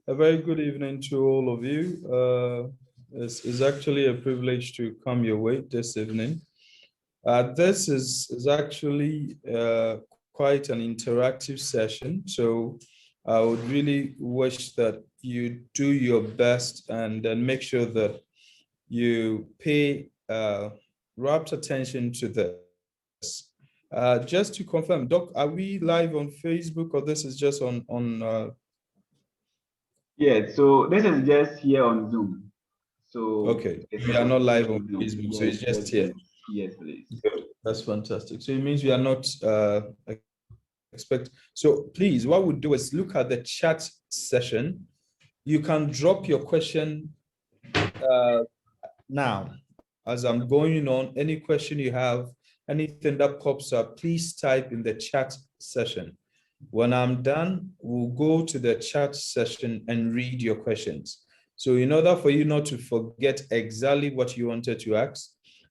A very good evening to all of you. It's actually a privilege to come your way this evening. This is actually quite an interactive session, so I would really wish that you do your best and then make sure that you pay rapt attention to this. Just to confirm, Doc, are we live on Facebook or this is just on Yeah, so this is just here on Zoom. So okay, it's we are supposed not to be live on on Zoom. Facebook, so Yes, it's yes, just here. please. Yes, please. Good. That's fantastic. So it means we are not expect. So please, what we'll do is look at the chat session. You can drop your question now as I'm going on. Any question you have, anything that pops up, please type in the chat session. When I'm done, we'll go to the chat session and read your questions. So in order for you not to forget exactly what you wanted to ask,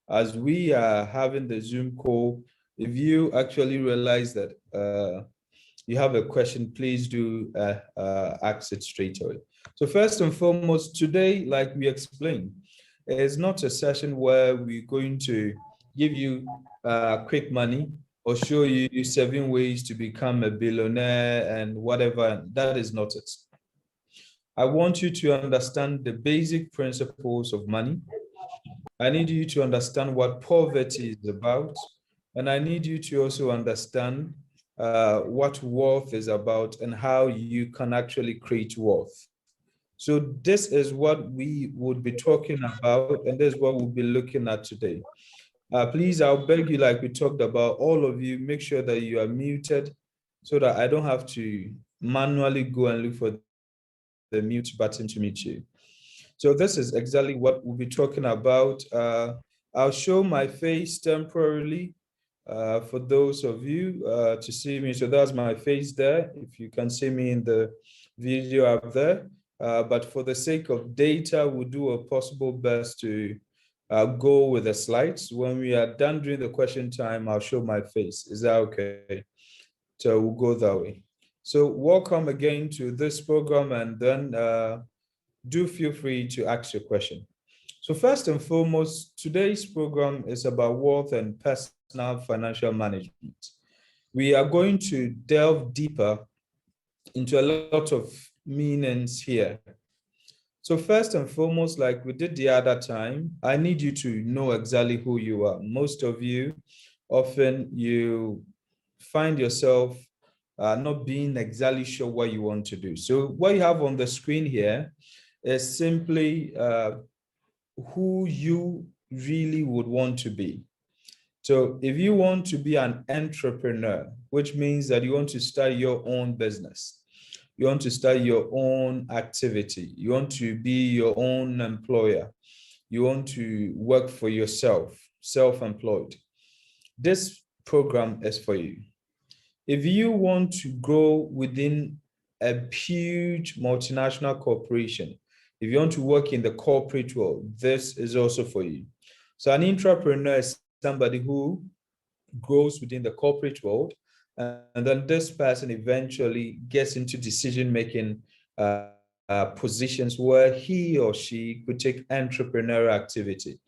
as we are having the Zoom call, if you actually realize that you have a question, please do ask it straight away. So first and foremost, today, like we explained, is not a session where we're going to give you quick money or show you 7 ways to become a billionaire and whatever. That is not it. I want you to understand the basic principles of money. I need you to understand what poverty is about. And I need you to also understand what wealth is about and how you can actually create wealth. So this is what we would be talking about, and this is what we'll be looking at today. Please, I'll beg you, like we talked about, all of you, make sure that you are muted so that I don't have to manually go and look for the mute button to mute you. So this is exactly what we'll be talking about. I'll show my face temporarily for those of you to see me. So that's my face there. If you can see me in the video up there. But for the sake of data, we'll do a possible best to go with the slides. When we are done during the question time, I'll show my face. Is that okay? So we'll go that way. So welcome again to this program, and then do feel free to ask your question. So first and foremost, today's program is about wealth and personal financial management. We are going to delve deeper into a lot of meanings here. So first and foremost, like we did the other time, I need you to know exactly who you are. Most of you, often you find yourself not being exactly sure what you want to do. So what you have on the screen here is simply who you really would want to be. So if you want to be an entrepreneur, which means that you want to start your own business, you want to start your own activity, you want to be your own employer, you want to work for yourself, self-employed, this program is for you. If you want to grow within a huge multinational corporation, if you want to work in the corporate world, this is also for you. So an entrepreneur is somebody who grows within the corporate world, and then this person eventually gets into decision-making positions where he or she could take entrepreneurial activity.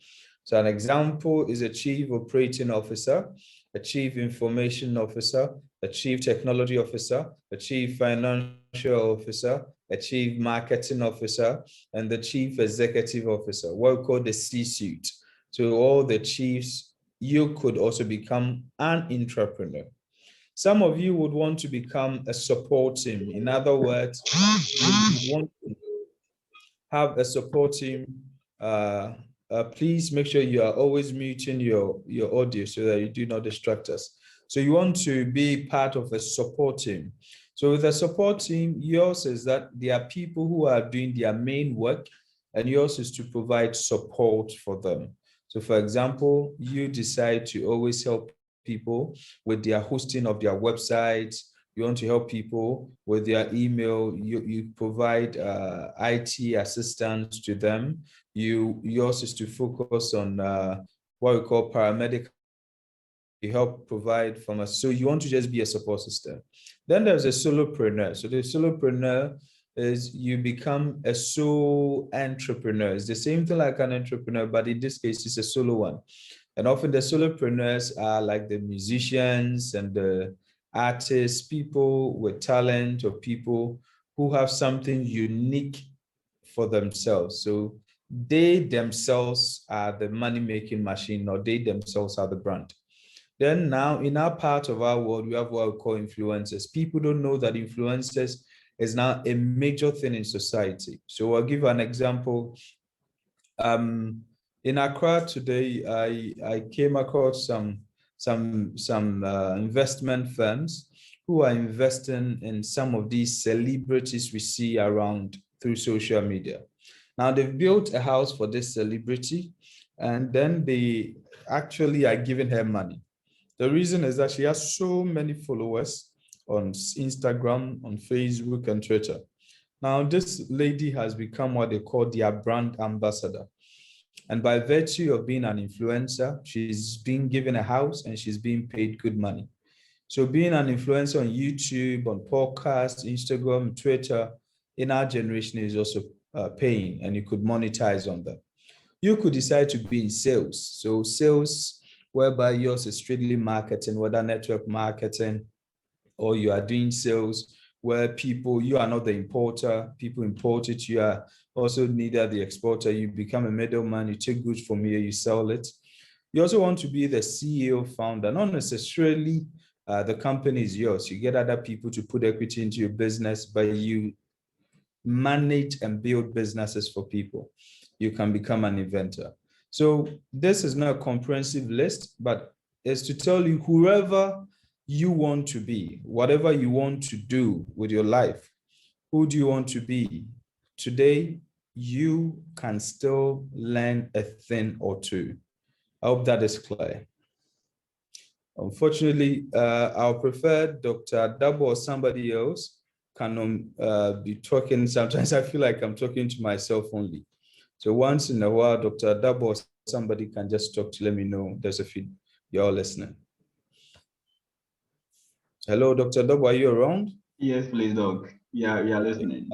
So an example is a chief operating officer, a chief information officer, a chief technology officer, a chief financial officer, a chief marketing officer, and the chief executive officer, what we call the C-suite. So all the chiefs, you could also become an entrepreneur. Some of you would want to become a support team. In other words, you want to have a support team. Please make sure you are always muting your audio so that you do not distract us. So you want to be part of a support team. So with a support team, yours is that there are people who are doing their main work, and yours is to provide support for them. So for example, you decide to always help people with their hosting of their websites. You want to help people with their email. You provide IT assistance to them. Yours is to focus on what we call paramedical. You help provide from us. So you want to just be a support system. Then there's a solopreneur. So the solopreneur is you become a sole entrepreneur. It's the same thing like an entrepreneur, but in this case, it's a solo one. And often the solopreneurs are like the musicians and the artists, people with talent, or people who have something unique for themselves. So they themselves are the money-making machine, or they themselves are the brand. Then now in our part of our world, we have what we call influencers. People don't know that influencers is now a major thing in society. So I'll give an example. In Accra today, I came across some investment firms who are investing in some of these celebrities we see around through social media. Now they've built a house for this celebrity, and then they actually are giving her money. The reason is that she has so many followers on Instagram, on Facebook, and Twitter. Now, this lady has become what they call their brand ambassador. And by virtue of being an influencer, she's being given a house and she's being paid good money. So being an influencer on YouTube, on podcasts, Instagram, Twitter, in our generation is also paying, and you could monetize on that. You could decide to be in sales. So sales, whereby yours is strictly marketing, whether network marketing, or you are doing sales where you are not the importer, people import it, you are also neither the exporter, you become a middleman, you take goods from here, you sell it. You also want to be the CEO, founder, not necessarily the company is yours. You get other people to put equity into your business, but you manage and build businesses for people. You can become an inventor. So this is not a comprehensive list, but it's to tell you whoever you want to be, whatever you want to do with your life, who do you want to be? Today, you can still learn a thing or two. I hope that is clear. Unfortunately, I'll prefer Dr. Duah or somebody else can be talking. Sometimes I feel like I'm talking to myself only. So once in a while, Dr. Duah or somebody can just talk to let me know there's a feed. You're all listening. Hello, Dr. Duah, are you around? Yes, please, Doc. Yeah, we are listening.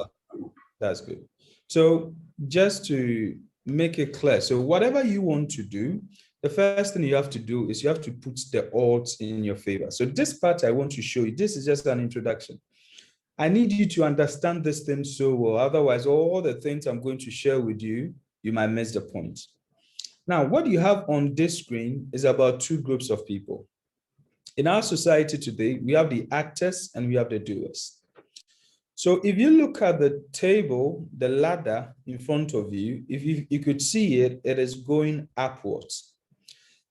That's good. So just to make it clear, so whatever you want to do, the first thing you have to do is you have to put the odds in your favor. So this part I want to show you, this is just an introduction. I need you to understand this thing so well. Otherwise, all the things I'm going to share with you, you might miss the point. Now, what you have on this screen is about two groups of people. In our society today, we have the actors and we have the doers. So if you look at the table, the ladder in front of you, if you could see it, it is going upwards.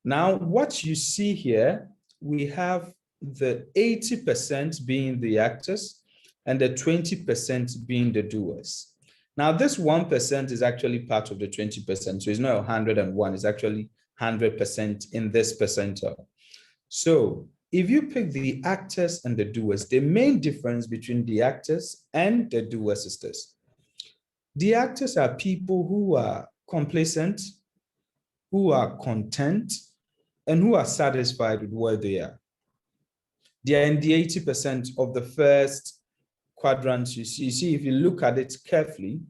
Now, what you see here, we have the 80% being the actors and the 20% being the doers. Now, this 1% is actually part of the 20%. So it's not 101, it's actually 100% in this percentile. So if you pick the actors and the doers, the main difference between the actors and the doers is this. The actors are people who are complacent, who are content, and who are satisfied with where they are. They are in the 80% of the first quadrant you see. You see, if you look at it carefully,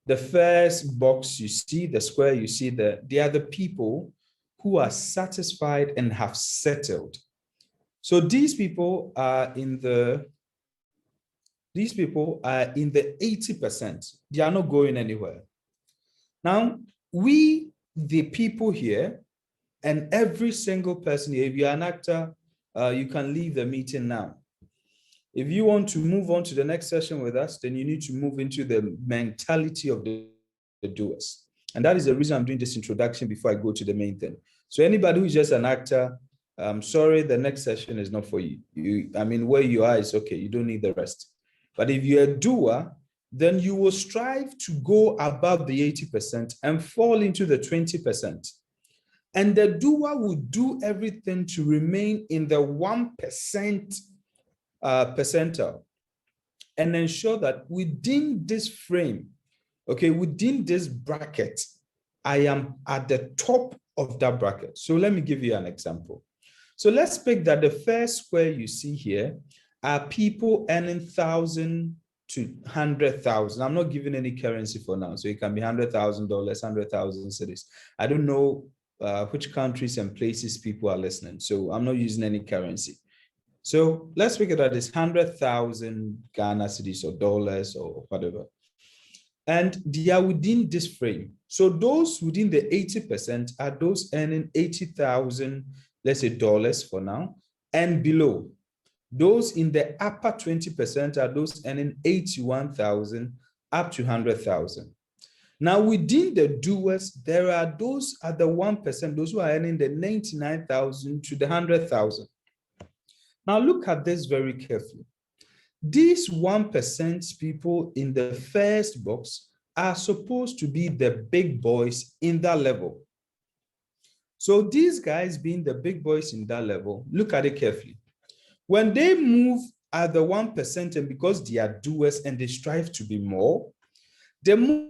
the first box you see, the square you see there, they are the people who are satisfied and have settled. So these people are in the 80%. They are not going anywhere. Now, we, the people here, and every single person here, if you're an actor, you can leave the meeting now. If you want to move on to the next session with us, then you need to move into the mentality of the doers. And that is the reason I'm doing this introduction before I go to the main thing. So anybody who's just an actor, I'm sorry, the next session is not for you. Where you are is okay. You don't need the rest. But if you're a doer, then you will strive to go above the 80% and fall into the 20%. And the doer will do everything to remain in the 1% percentile and ensure that within this frame, okay, within this bracket, I am at the top of that bracket. So let me give you an example. So let's pick that the first square you see here are people earning $1,000 to 100,000. I'm not giving any currency for now, so it can be $100,000, 100,000 cities. I don't know which countries and places people are listening, so I'm not using any currency. So let's figure that it's 100,000 Ghana cedis or dollars or whatever. And they are within this frame. So those within the 80% are those earning 80,000, let's say dollars for now, and below. Those in the upper 20% are those earning 81,000 up to 100,000. Now, within the doers, there are those at the 1%, those who are earning the 99,000 to the 100,000. Now, look at this very carefully. These 1% people in the first box are supposed to be the big boys in that level. So these guys being the big boys in that level, look at it carefully. When they move at the 1% and because they are doers and they strive to be more, the more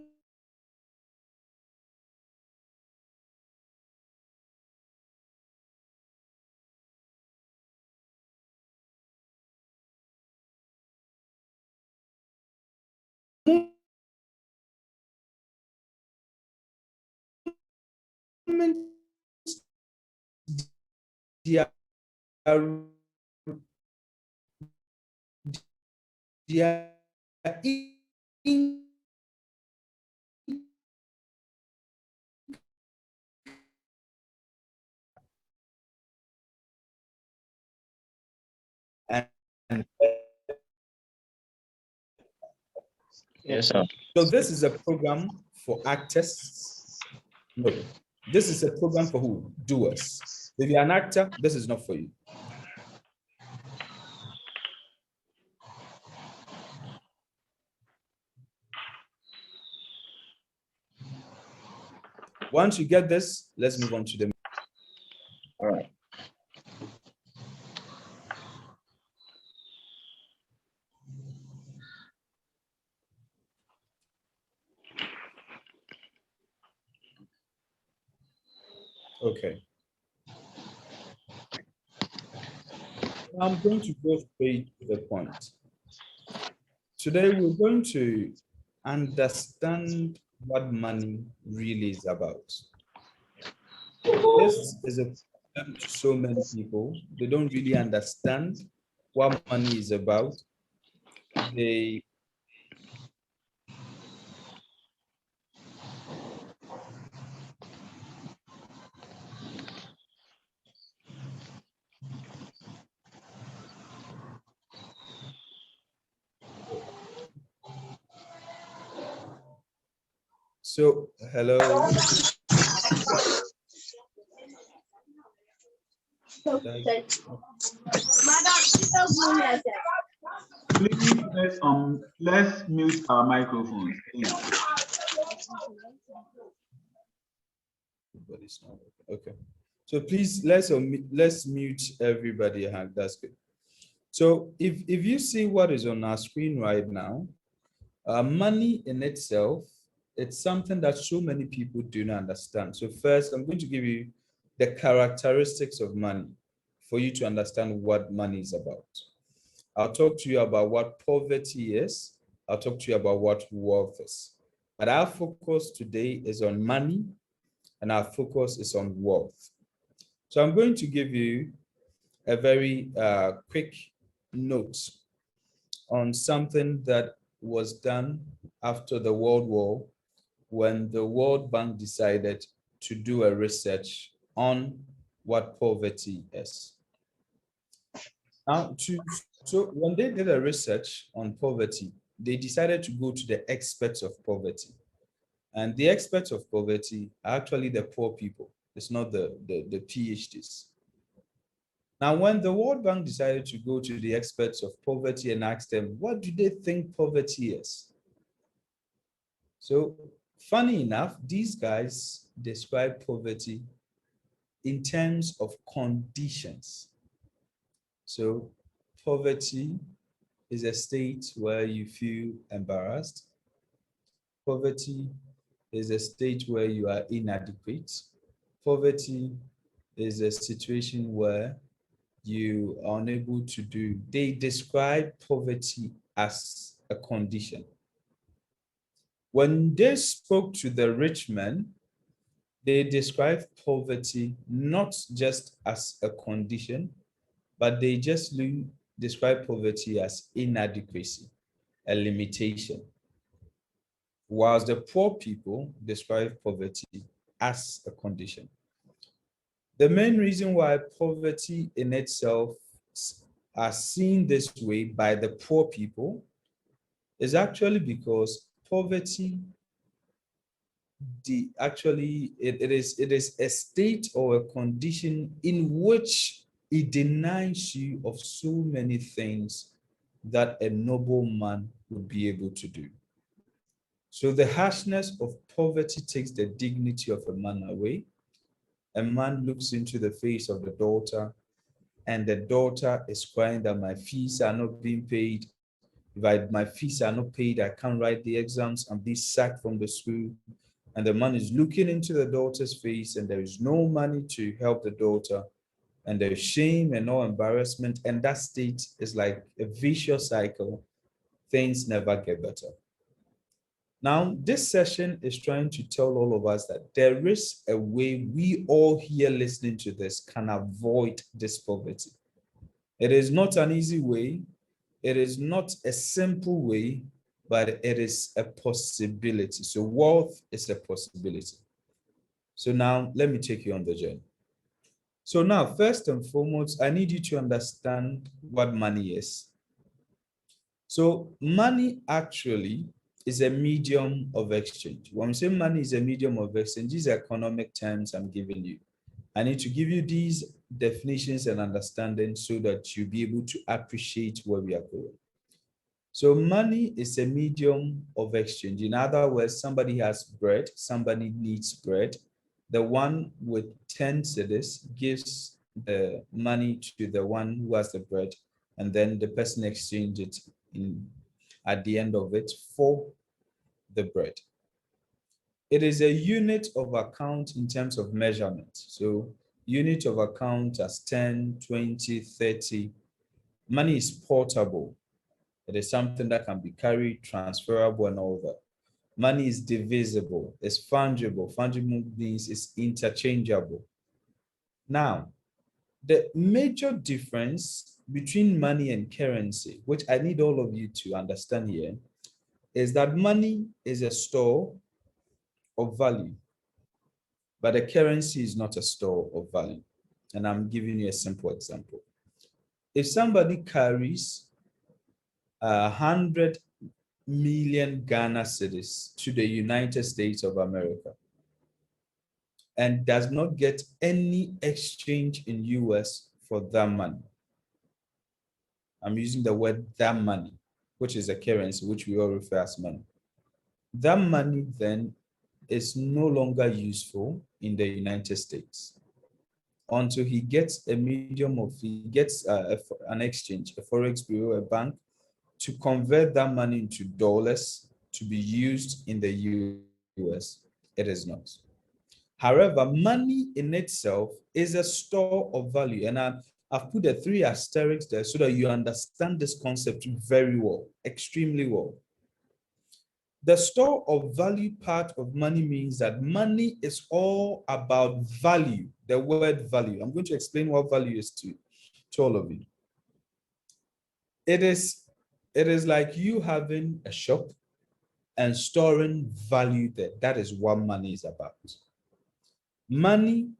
they are in and Yes, sir. so this is a program for actors. No, this is a program for who? Doers. If you're an actor, this is not for you. Once you get this, let's move on to the. All right. Okay. I'm going to go straight to the point. Today, we're going to understand what money really is about. This is a problem to so many people. They don't really understand what money is about. They so hello. Please let's mute our microphones. Please. Everybody's not okay. So please let's mute everybody. That's good. So if you see what is on our screen right now, money in itself, it's something that so many people do not understand. So first, I'm going to give you the characteristics of money for you to understand what money is about. I'll talk to you about what poverty is. I'll talk to you about what wealth is. But our focus today is on money and our focus is on wealth. So I'm going to give you a very quick note on something that was done after the World War when the World Bank decided to do a research on what poverty is. Now, so when they did a research on poverty, they decided to go to the experts of poverty. And the experts of poverty are actually the poor people. It's not the PhDs. Now, when the World Bank decided to go to the experts of poverty and ask them, what do they think poverty is? So, funny enough, these guys describe poverty in terms of conditions. So, poverty is a state where you feel embarrassed. Poverty is a state where you are inadequate. Poverty is a situation where you are unable to do. They describe poverty as a condition. When they spoke to the rich men, they described poverty not just as a condition, but they just describe poverty as inadequacy, a limitation, whilst the poor people describe poverty as a condition. The main reason why poverty in itself are seen this way by the poor people is actually because poverty, it is a state or a condition in which it denies you of so many things that a noble man would be able to do. So the harshness of poverty takes the dignity of a man away. A man looks into the face of the daughter, and the daughter is crying that my fees are not being paid. If my fees are not paid, I can't write the exams, I'm being sacked from the school. And the man is looking into the daughter's face, and there is no money to help the daughter. And there's shame and no embarrassment. And that state is like a vicious cycle. Things never get better. Now, this session is trying to tell all of us that there is a way we all here listening to this can avoid this poverty. It is not an easy way. It is not a simple way, but it is a possibility. So wealth is a possibility. So now let me take you on the journey. So now, first and foremost, I need you to understand what money is. So money actually is a medium of exchange. When we say money is a medium of exchange, these are economic terms I'm giving you. I need to give you these definitions and understanding so that you'll be able to appreciate where we are going. So money is a medium of exchange. In other words, somebody has bread, somebody needs bread. The one with 10 cedis gives the money to the one who has the bread, and then the person exchanges it at the end of it for the bread. It is a unit of account in terms of measurement. So unit of account as 10, 20, 30. Money is portable. It is something that can be carried, transferable, and all that. Money is divisible, it's fungible. Fungible means it's interchangeable. Now, the major difference between money and currency, which I need all of you to understand here, is that money is a store of value, but a currency is not a store of value. And I'm giving you a simple example. If somebody carries 100 million Ghana cedis to the United States of America and does not get any exchange in US for that money, I'm using the word that money, which is a currency, which we all refer as money. That money then is no longer useful in the United States until he gets a medium of, he gets an exchange, a forex bureau, a bank, to convert that money into dollars to be used in the US. It is not. However, money in itself is a store of value. And I've put the 3 asterisks there so that you understand this concept very well, extremely well. The store of value part of money means that money is all about value, the word value. I'm going to explain what value is to all of you. It is like you having a shop and storing value there. That is what money is about. Money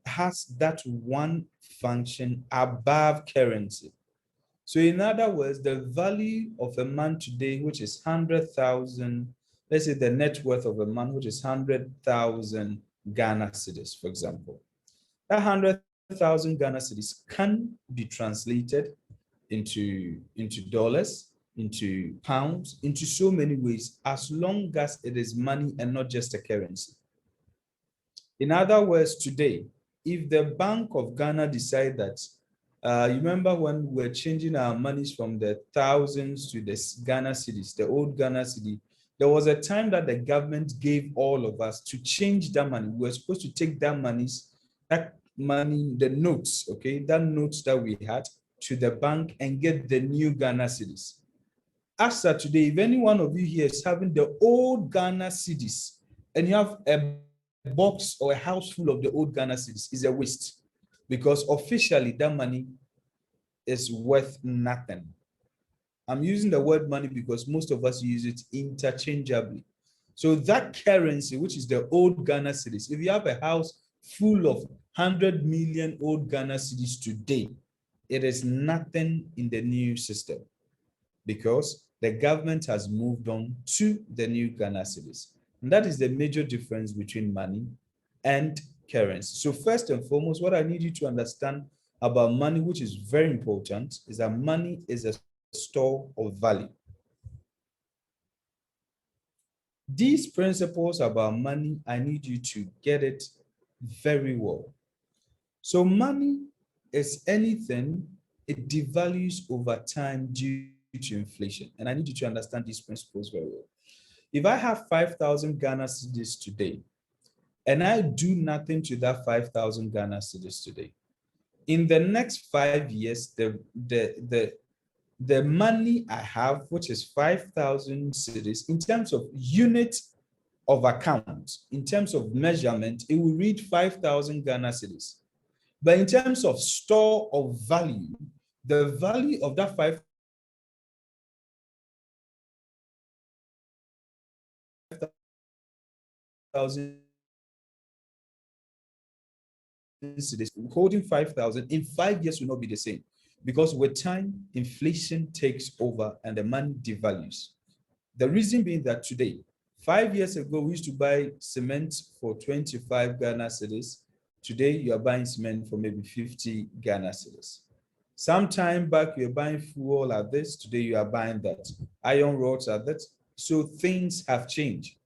has that one function above currency. So in other words, the value of a man today, which is 100,000, let's say the net worth of a man, which is 100,000 Ghana cedis, for example. That 100,000 Ghana cedis can be translated into dollars, into pounds, into so many ways, as long as it is money and not just a currency. In other words, today, if the Bank of Ghana decide that, you remember when we were changing our monies from the thousands to the Ghana cedis, the old Ghana cedi, there was a time that the government gave all of us to change that money. We were supposed to take that money, the notes, okay, that notes that we had to the bank and get the new Ghana cedis. as of today, if any one of you here is having the old Ghana cedis and you have a box or a house full of the old Ghana cedis, it's a waste, because officially that money is worth nothing. I'm using the word money because most of us use it interchangeably. So that currency, which is the old Ghana cedis, if you have a house full of 100 million old Ghana cedis today, it is nothing in the new system, because the government has moved on to the new Ghana cedis. And that is the major difference between money and currency. So first and foremost, what I need you to understand about money, which is very important, is that money is a store of value. These principles about money, I need you to get it very well. So money is anything, it devalues over time due to inflation. And I need you to understand these principles very well. If I have 5,000 Ghana cedis today, and I do nothing to that 5,000 Ghana cedis today, in the next 5 years, the money I have, which is 5,000 cedis, in terms of unit of account, in terms of measurement, it will read 5,000 Ghana cedis. But in terms of store of value, the value of that 5,000 cedis, holding 5,000 in 5 years will not be the same, because with time, inflation takes over and the money devalues. The reason being that today, 5 years ago, we used to buy cement for 25 Ghana cedis. Today, you are buying cement for maybe 50 Ghana cedis. Some time back, you were buying fuel at this. Today, you are buying that. Iron rods at that. So things have changed.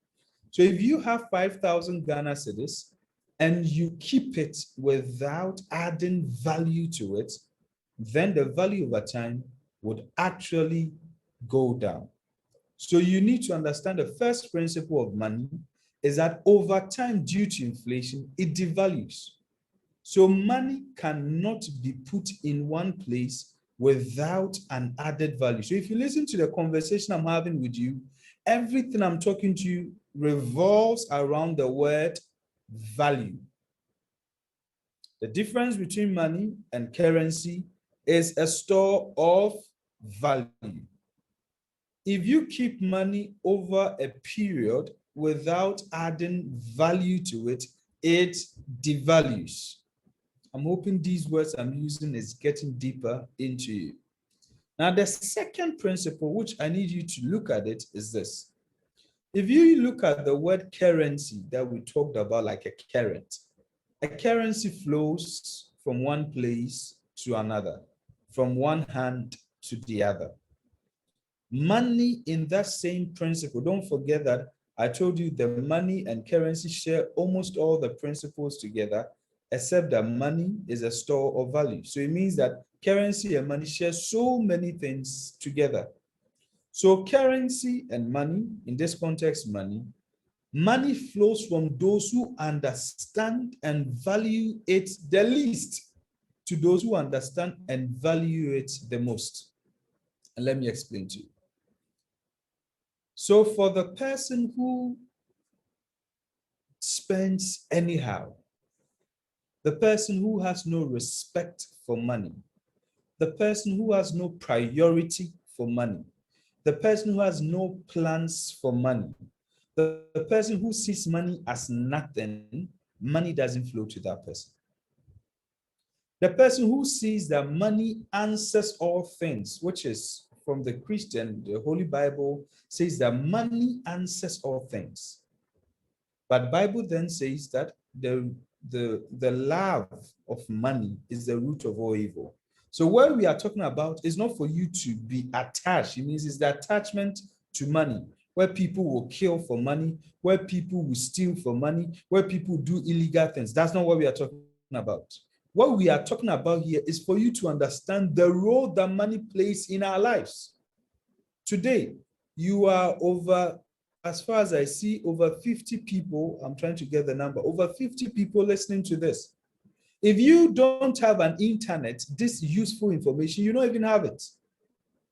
So if you have 5,000 Ghana cedis and you keep it without adding value to it, then the value over time would actually go down. So you need to understand the first principle of money is that over time, due to inflation, it devalues. So money cannot be put in one place without an added value. So if you listen to the conversation I'm having with you, everything I'm talking to you revolves around the word value. The difference between money and currency is a store of value. If you keep money over a period without adding value to it, it devalues. I'm hoping these words I'm using is getting deeper into you. Now, the second principle, which I need you to look at it, is this. If you look at the word currency that we talked about, like a current, a currency flows from one place to another, from one hand to the other. Money in that same principle, don't forget that I told you the money and currency share almost all the principles together, except that money is a store of value. So it means that currency and money share so many things together. So currency and money, in this context, money flows from those who understand and value it the least to those who understand and value it the most. And let me explain to you. So for the person who spends anyhow, the person who has no respect for money, the person who has no priority for money, the person who has no plans for money, the person who sees money as nothing, money doesn't flow to that person. The person who sees that money answers all things, which is from the Christian, the Holy Bible says that money answers all things. But Bible then says that the love of money is the root of all evil. So what we are talking about is not for you to be attached. It means it's the attachment to money, where people will kill for money, where people will steal for money, where people do illegal things. That's not what we are talking about. What we are talking about here is for you to understand the role that money plays in our lives. Today, you are over, as far as I see, over 50 people, I'm trying to get the number, over 50 people listening to this. If you don't have an internet, this useful information, you don't even have it.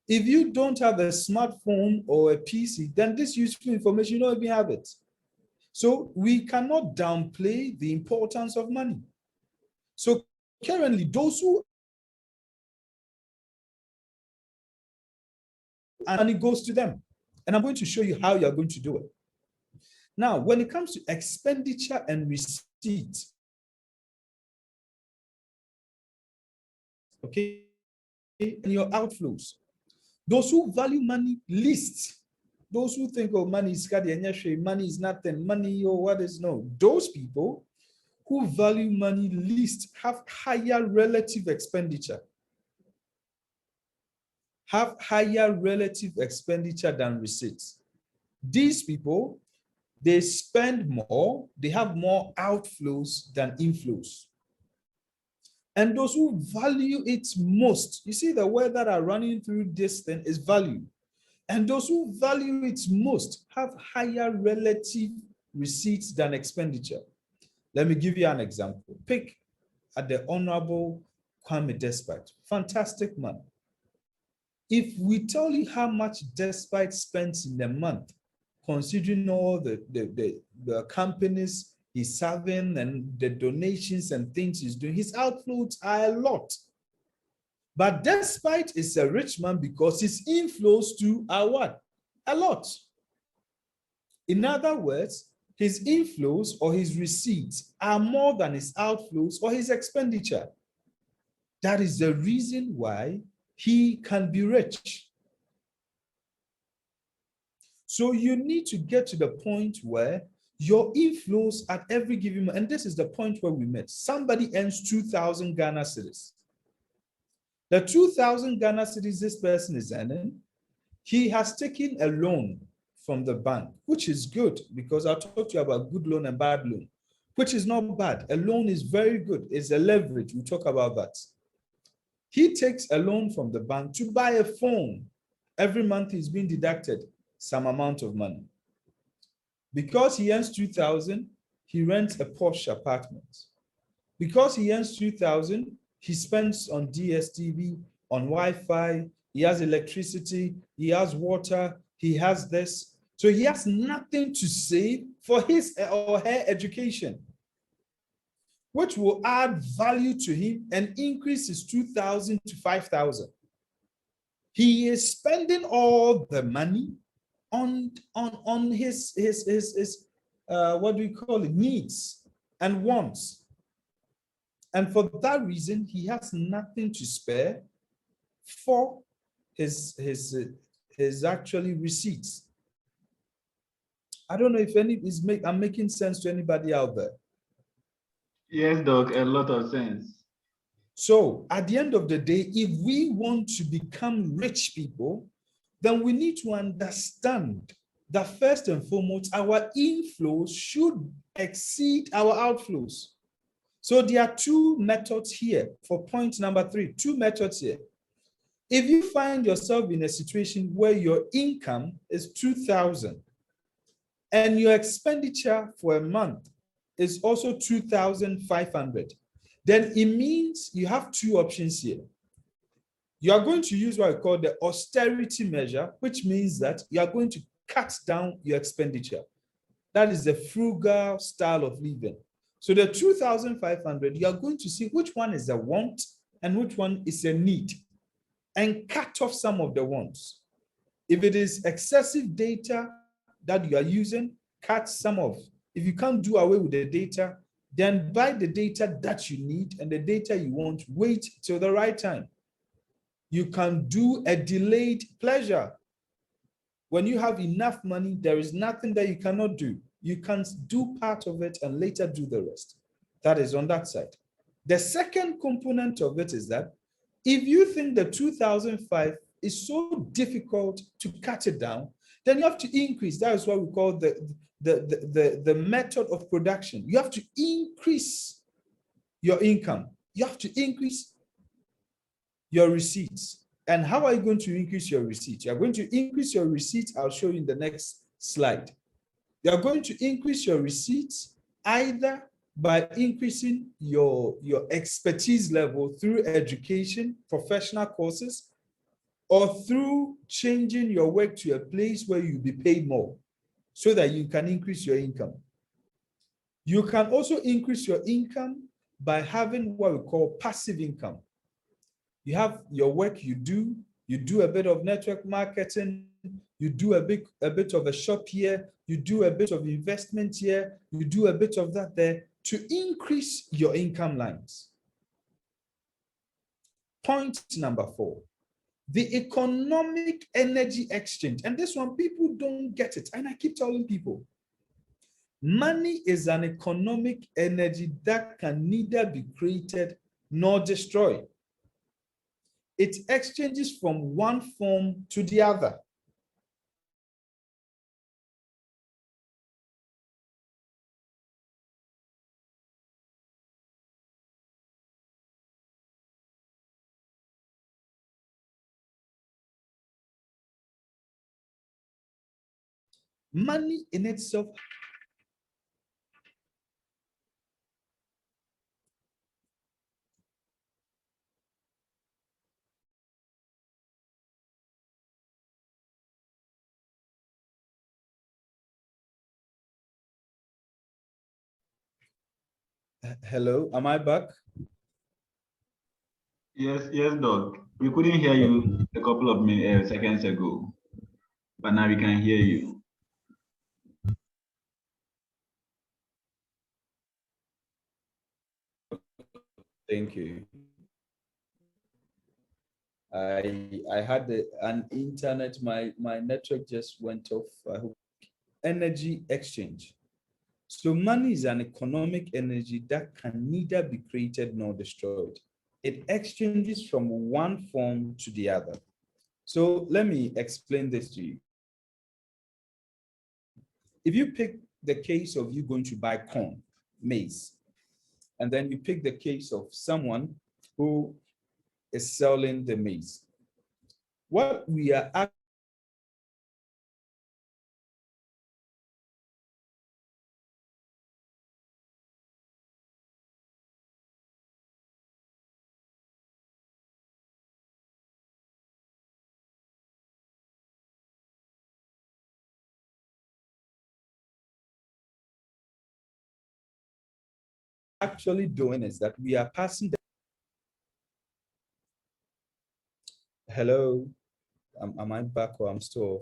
If you don't have a smartphone or a PC, then this useful information, you don't even have it. So we cannot downplay the importance of money. So currently, those who money goes to them. And I'm going to show you how you're going to do it. Now, when it comes to expenditure and receipt, okay, and your outflows, those who value money least, those who think, oh, money is money is nothing, money or what is no, those people who value money least have higher relative expenditure, than receipts. These people, they spend more, they have more outflows than inflows. And those who value it most, you see the word that are running through this thing is value. And those who value it most have higher relative receipts than expenditure. Let me give you an example. Pick at the Honorable Kwame Despite, fantastic man. If we tell you how much Despite spends in a month, considering all the companies he's serving and the donations and things he's doing, his outflows are a lot. But Despite is a rich man because his inflows too are what? A lot. In other words, his inflows or his receipts are more than his outflows or his expenditure. That is the reason why he can be rich. So you need to get to the point where your inflows at every given month, and this is the point where we met. Somebody earns 2,000 Ghana cedis. The 2,000 Ghana cedis this person is earning, he has taken a loan from the bank, which is good because I'll talk to you about good loan and bad loan, which is not bad. A loan is very good. It's a leverage. We'll talk about that. He takes a loan from the bank to buy a phone. Every month he's being deducted some amount of money. Because he earns 2,000, he rents a posh apartment. Because he earns 2,000, he spends on DSTV, on Wi-Fi, he has electricity, he has water, he has this. So he has nothing to save for his or her education, which will add value to him and increase his 2,000 to 5,000. He is spending all the money on his what do we call it, needs and wants. And for that reason, he has nothing to spare for his actually receipts. I don't know if I'm making sense to anybody out there. Yes, Doc, a lot of sense. So at the end of the day, if we want to become rich people, then we need to understand that first and foremost, our inflows should exceed our outflows. So there are two methods here for point number 3, 2 methods here. If you find yourself in a situation where your income is 2,000 and your expenditure for a month is also 2,500, then it means you have 2 options here. You are going to use what I call the austerity measure, which means that you are going to cut down your expenditure. That is the frugal style of living. So the 2,500, you are going to see which one is a want and which one is a need, and cut off some of the wants. If it is excessive data that you are using, cut some off. If you can't do away with the data, then buy the data that you need, and the data you want, wait till the right time. You can do a delayed pleasure. When you have enough money, there is nothing that you cannot do. You can do part of it and later do the rest. That is on that side. The second component of it is that if you think the 2005 is so difficult to cut it down, then you have to increase. That is what we call the method of production. You have to increase your income. You have to increase your receipts. And how are you going to increase your receipts? You're going to increase your receipts. I'll show you in the next slide. You're going to increase your receipts either by increasing your expertise level through education, professional courses, or through changing your work to a place where you'll be paid more so that you can increase your income. You can also increase your income by having what we call passive income. You have your work you do a bit of network marketing, you do a bit of a shop here, you do a bit of investment here, you do a bit of that there to increase your income lines. Point number 4, the economic energy exchange. And this one, people don't get it. And I keep telling people, money is an economic energy that can neither be created nor destroyed. It exchanges from one form to the other. Money in itself . Hello, am I back? Yes, Doc. We couldn't hear you a couple of seconds ago, but now we can hear you. Thank you. I had an internet, my network just went off. I hope. Energy exchange. So money is an economic energy that can neither be created nor destroyed. It exchanges from one form to the other. So let me explain this to you. If you pick the case of you going to buy corn, maize, and then you pick the case of someone who is selling the maize, what we are actually doing is that we are passing the... Hello, am I back or I'm still off?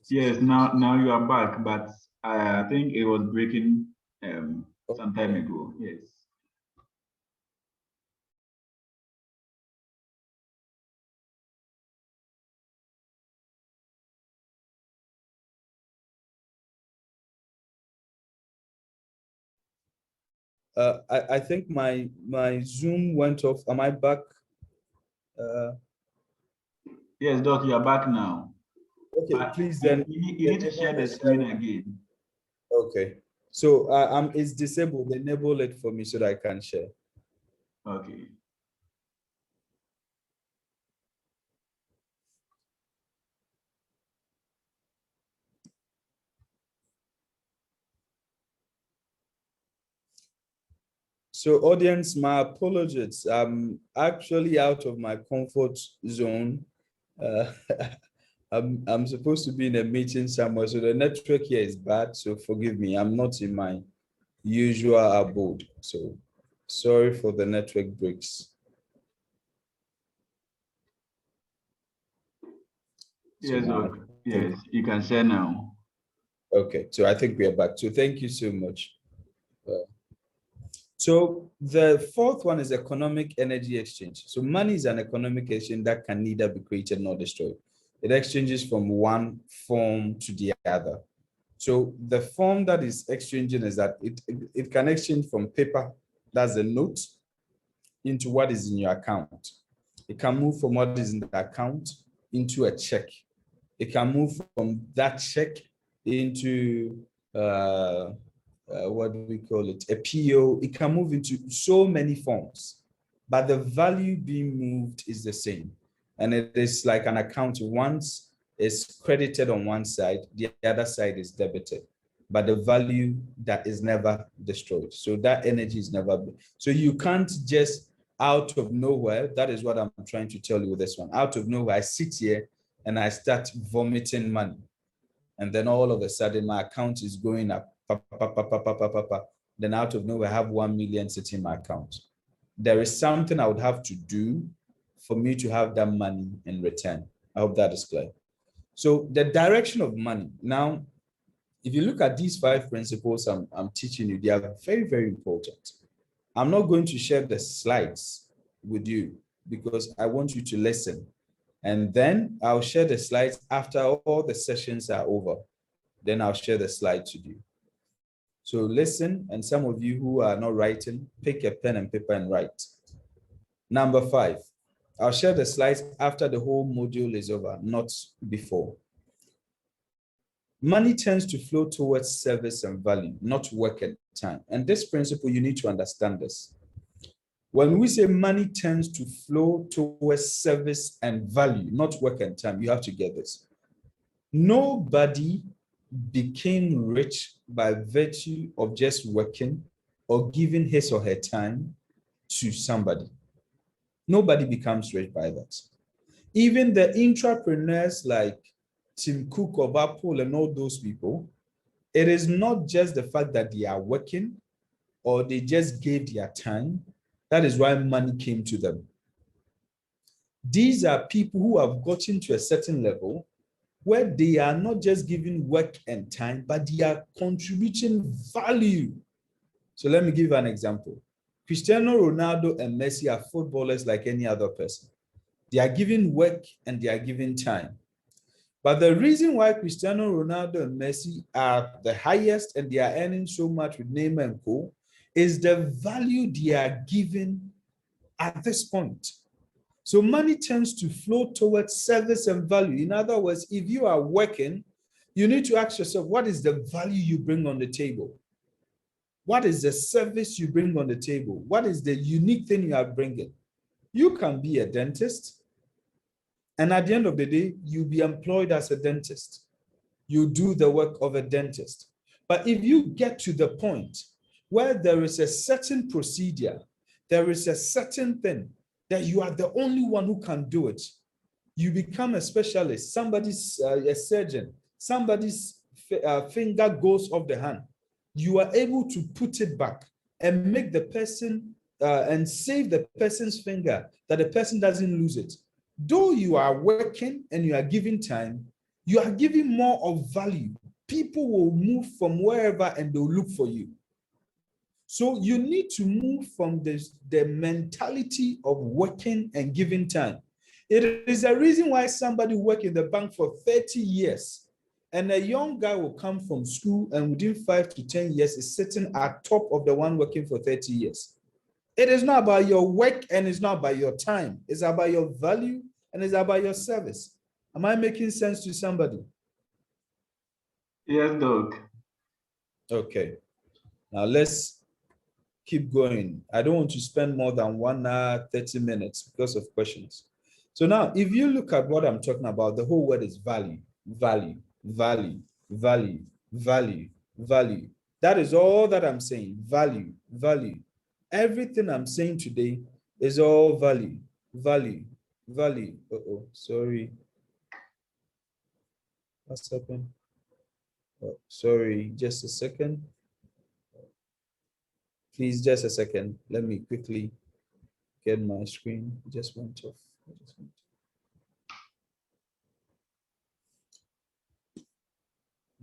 Yes, now you are back, but I think it was breaking some time ago. Yes. I think my Zoom went off. Am I back? Yes, Doc, you are back now. Okay, But please then. you need to share the screen again. Okay, so it's disabled. Enable it for me so that I can share. Okay. So audience, my apologies. I'm actually out of my comfort zone. I'm supposed to be in a meeting somewhere, so the network here is bad. So forgive me. I'm not in my usual abode. So sorry for the network breaks. Yes, Doc. Yes, you can share now. Okay, so I think we are back. So thank you so much. So the fourth one is economic energy exchange. So money is an economic exchange that can neither be created nor destroyed. It exchanges from one form to the other. So the form that is exchanging is that it can exchange from paper, that's a note, into what is in your account. It can move from what is in the account into a check. It can move from that check into what do we call it? A PO. It can move into so many forms, but the value being moved is the same. And it is like an account. Once is credited on one side, the other side is debited, but the value that is never destroyed. So that energy is never. So you can't just out of nowhere, that is what I'm trying to tell you with this one. Out of nowhere, I sit here and I start vomiting money. And then all of a sudden, my account is going up. Then out of nowhere, I have 1 million sitting in my account. There is something I would have to do for me to have that money in return. I hope that is clear. So the direction of money. Now, if you look at these 5 principles I'm teaching you, they are very, very important. I'm not going to share the slides with you because I want you to listen. And then I'll share the slides after all the sessions are over. Then I'll share the slides with you. So listen, and some of you who are not writing, pick a pen and paper and write. Number 5, I'll share the slides after the whole module is over, not before. Money tends to flow towards service and value, not work and time. And this principle, you need to understand this. When we say money tends to flow towards service and value, not work and time, you have to get this. Nobody became rich by virtue of just working or giving his or her time to somebody. Nobody becomes rich by that. Even the entrepreneurs like Tim Cook of Apple and all those people, it is not just the fact that they are working or they just gave their time. That is why money came to them. These are people who have gotten to a certain level where they are not just giving work and time, but they are contributing value. So let me give you an example. Cristiano Ronaldo and Messi are footballers like any other person. They are giving work and they are giving time. But the reason why Cristiano Ronaldo and Messi are the highest and they are earning so much with Neymar and Co. is the value they are giving at this point. So money tends to flow towards service and value. In other words, if you are working, you need to ask yourself, what is the value you bring on the table? What is the service you bring on the table? What is the unique thing you are bringing? You can be a dentist, and at the end of the day, you'll be employed as a dentist. You do the work of a dentist. But if you get to the point where there is a certain procedure, there is a certain thing that you are the only one who can do it, you become a specialist, somebody's a surgeon, somebody's finger goes off the hand, you are able to put it back and make the person and save the person's finger, that the person doesn't lose it. Though you are working and you are giving time, you are giving more of value. People will move from wherever and they'll look for you. So you need to move from the mentality of working and giving time. It is a reason why somebody work in the bank for 30 years and a young guy will come from school and within 5 to 10 years is sitting at top of the one working for 30 years. It is not about your work and it's not about your time. It's about your value and it's about your service. Am I making sense to somebody? Yes, Doc. Okay. Now let's keep going. I don't want to spend more than 1 hour, 30 minutes because of questions. So now, if you look at what I'm talking about, the whole word is value, value, value, value, value, value. That is all that I'm saying, value, value. Everything I'm saying today is all value, value, value. Uh-oh, sorry. What's happened? Oh, sorry, just a second. Please, just a second. Let me quickly get my screen. It just went off.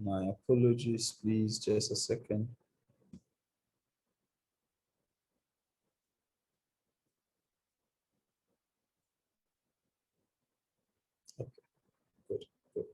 My apologies, please, just a second. Okay, good, good.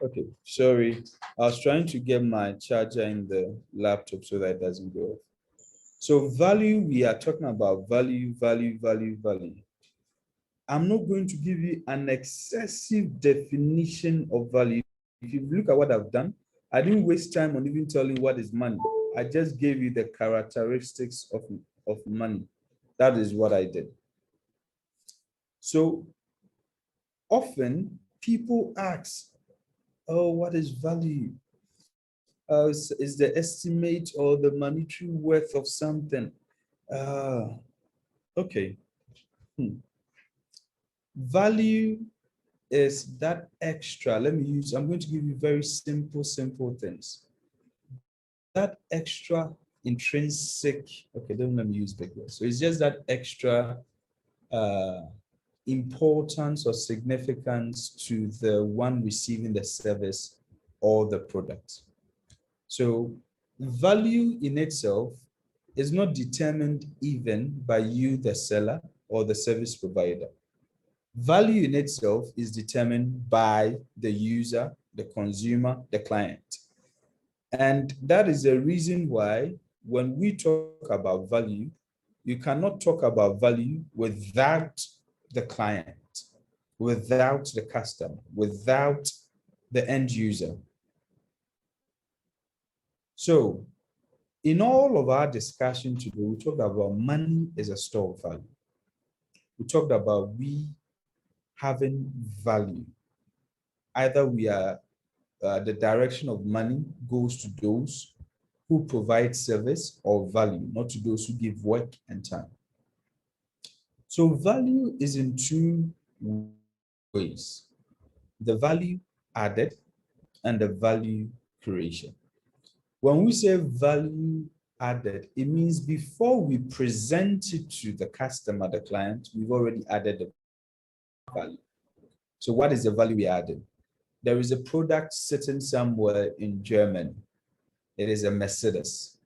Okay, sorry. I was trying to get my charger in the laptop so that it doesn't go off. So value, we are talking about value, value, value, value. I'm not going to give you an excessive definition of value If you look at what I've done, I didn't waste time on even telling what is money. I just gave you the characteristics of money. That is what I did. So often people ask, oh, what is value? Is the estimate or the monetary worth of something? Okay. Value is that extra. I'm going to give you very simple things. That extra intrinsic, okay, don't let me use big words. So it's just that extra importance or significance to the one receiving the service or the product. So value in itself is not determined even by you, the seller, or the service provider. Value in itself is determined by the user, the consumer, the client. And that is the reason why when we talk about value, you cannot talk about value without the client, without the customer, without the end user. So in all of our discussion today, we talked about money as a store of value. We talked about we having value. Either we are, the direction of money goes to those who provide service or value, not to those who give work and time. So value is in two ways: the value added and the value creation. When we say value added, it means before we present it to the customer, the client, we've already added the value. So what is the value we added? There is a product sitting somewhere in Germany. It is a Mercedes.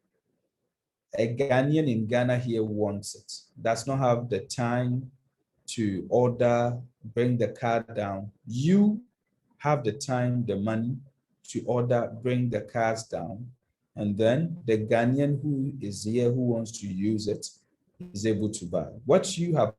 A Ghanaian in Ghana here wants it, does not have the time to order, bring the car down. You have the time, the money to order, bring the cars down, and then the Ghanaian who is here, who wants to use it, is able to buy. What you have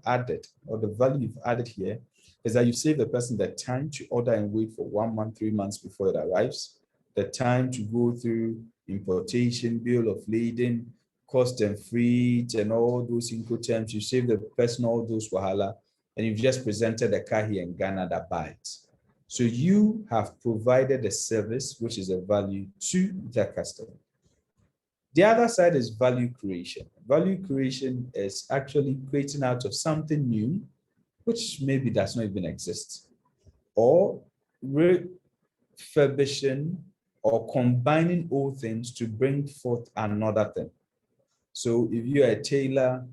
added, or the value you've added here, is that you save the person the time to order and wait for 1 month, 3 months before it arrives, the time to go through importation, bill of lading, cost and freight, and all those Incoterms. You save the person all those wahala, and you've just presented a car here in Ghana that buys. So you have provided a service, which is a value to the customer. The other side is value creation. Value creation is actually creating out of something new, which maybe does not even exist, or refurbishing or combining old things to bring forth another thing. So if you're a tailor,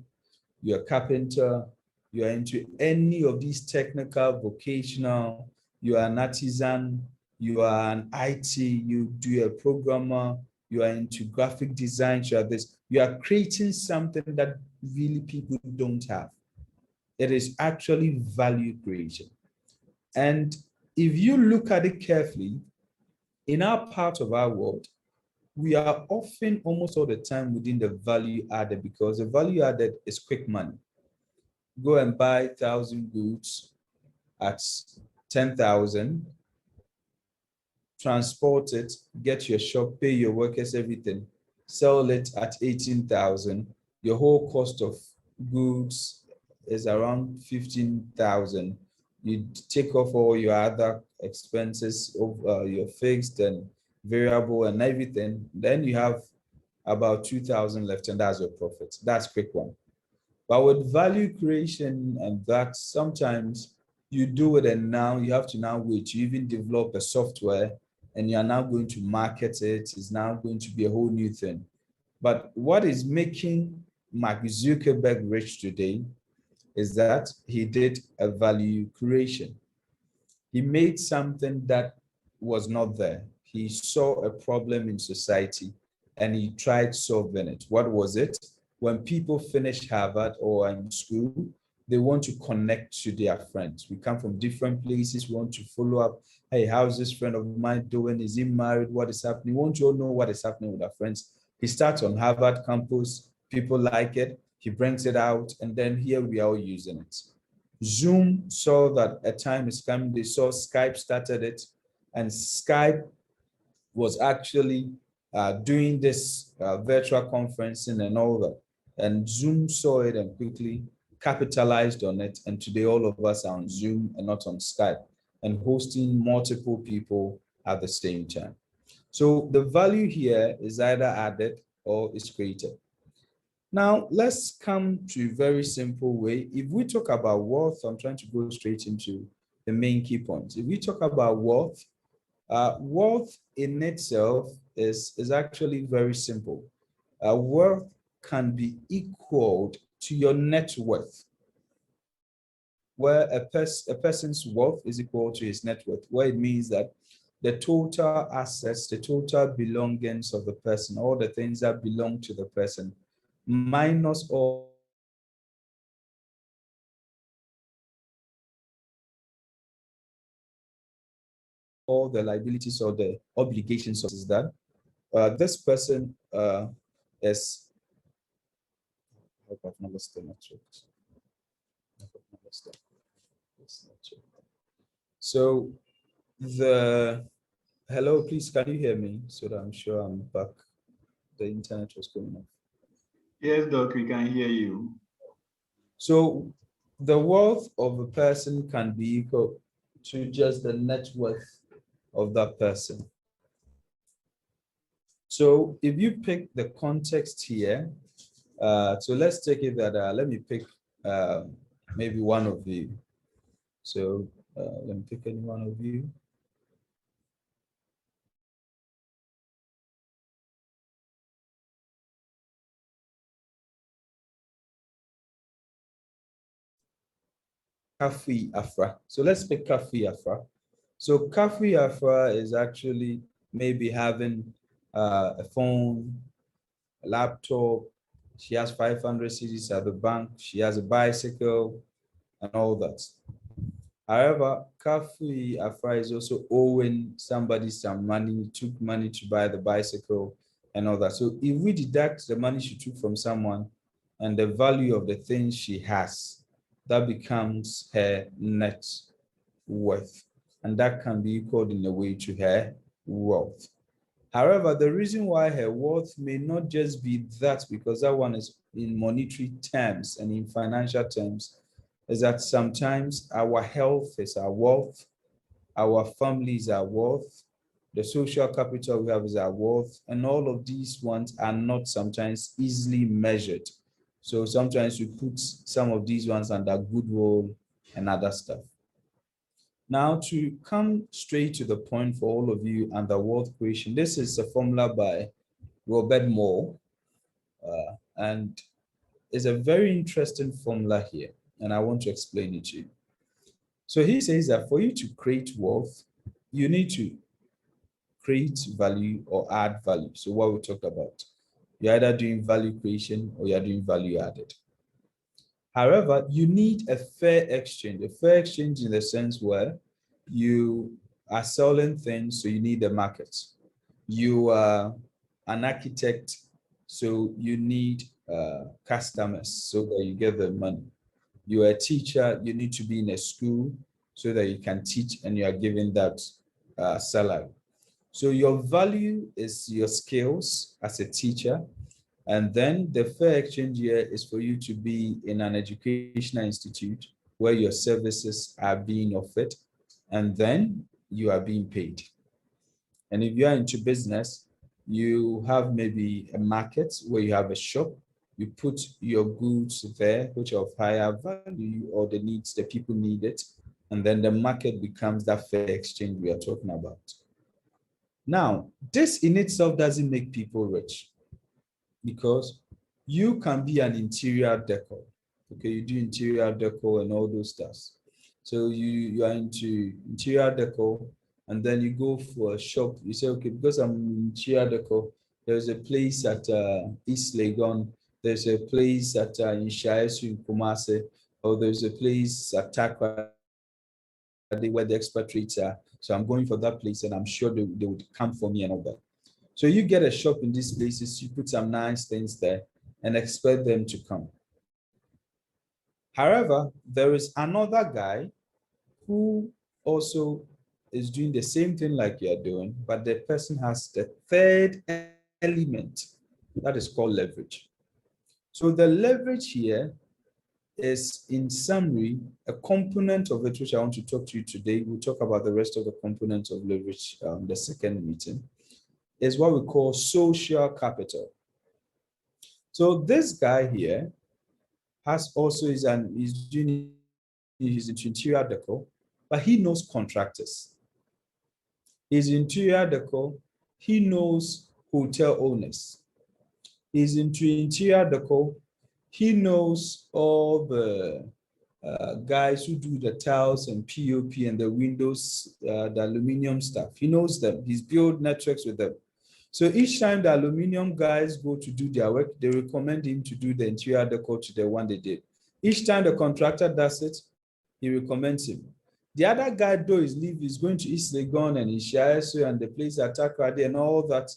you're a carpenter, you're into any of these technical, vocational, you are an artisan, you are an IT, you do a programmer, you are into graphic design, you are creating something that really people don't have. It is actually value creation. And if you look at it carefully, in our part of our world, we are often almost all the time within the value added, because the value added is quick money. Go and buy 1,000 goods at 10,000, transport it, get your shop, pay your workers, everything, sell it at 18,000. Your whole cost of goods is around 15,000. You take off all your other expenses of your fixed and variable and everything. Then you have about 2,000 left, and that's your profit. That's quick one. But with value creation, and that sometimes you do it and now you have to now wait. You even develop a software and you are now going to market it. It's now going to be a whole new thing. But what is making Mark Zuckerberg rich today is that he did a value creation. He made something that was not there. He saw a problem in society and he tried solving it. What was it? When people finish Harvard or in school, they want to connect to their friends. We come from different places. We want to follow up. Hey, how's this friend of mine doing? Is he married? What is happening? We want to all know what is happening with our friends. He starts on Harvard campus. People like it. He brings it out. And then here we are all using it. Zoom saw that a time is coming. They saw Skype started it. and Skype was actually doing this virtual conferencing and all that. And Zoom saw it and quickly capitalized on it. And today all of us are on Zoom and not on Skype and hosting multiple people at the same time. So the value here is either added or is created. Now, let's come to a very simple way. If we talk about wealth, I'm trying to go straight into the main key points. If we talk about wealth, wealth in itself is actually very simple. Wealth can be equaled to your net worth, where a person's wealth is equal to his net worth, where it means that the total assets, the total belongings of the person, all the things that belong to the person, minus all the liabilities or the obligations is that this person is, I hope I've never still network. So hello, please, can you hear me? So that I'm sure I'm back. The internet was going off. Yes, Doc, we can hear you. So the wealth of a person can be equal to just the net worth of that person. So if you pick the context here, so let's take it that, let me pick maybe one of you. So let me pick any one of you. Kafi Afra. So let's pick Kafi Afra. So Kafi Afra is actually maybe having a phone, a laptop. She has 500 CDs at the bank. She has a bicycle and all that. However, Kafi Afra is also owing somebody some money, took money to buy the bicycle and all that. So if we deduct the money she took from someone and the value of the things she has, that becomes her net worth. And that can be equal in a way to her wealth. However, the reason why her wealth may not just be that, because that one is in monetary terms and in financial terms, is that sometimes our health is our wealth, our family is our wealth, the social capital we have is our wealth, and all of these ones are not sometimes easily measured. So sometimes we put some of these ones under goodwill and other stuff. Now, to come straight to the point for all of you and the wealth creation, this is a formula by Robert Moore, and it's a very interesting formula here, and I want to explain it to you. So he says that for you to create wealth, you need to create value or add value. So what we talk about, you're either doing value creation or you're doing value added. However, you need a fair exchange in the sense where you are selling things, so you need a market. You are an architect, so you need customers so that you get the money. You're a teacher, you need to be in a school so that you can teach and you are given that salary. So your value is your skills as a teacher. And then the fair exchange here is for you to be in an educational institute where your services are being offered, and then you are being paid. And if you are into business, you have maybe a market where you have a shop, you put your goods there, which are of higher value or the needs, the people need it, and then the market becomes that fair exchange we are talking about. Now, this in itself doesn't make people rich, because you can be an interior decor. Okay, you do interior decor and all those stuff. So you are into interior decor, and then you go for a shop. You say, okay, because I'm interior decor, there's a place at East Legon, there's a place at in Shaesu in Kumasi, or there's a place at Takwa where the expatriates are. So I'm going for that place, and I'm sure they would come for me and all that. So you get a shop in these places, you put some nice things there and expect them to come. However, there is another guy who also is doing the same thing like you're doing, but the person has the third element that is called leverage. So the leverage here is, in summary, a component of it, which I want to talk to you today. We'll talk about the rest of the components of leverage the second meeting, is what we call social capital. So this guy here has also he's into interior decor, but he knows contractors. He's interior decor. He knows hotel owners. He's into interior decor. He knows all the guys who do the tiles and POP and the windows, the aluminum stuff. He knows them. He's built networks with them. So each time the aluminum guys go to do their work, they recommend him to do the interior decor to the one they did. Each time the contractor does it, he recommends him. The other guy, though, is going to East Legon and Ishiaesu and the place at Takrady and all that,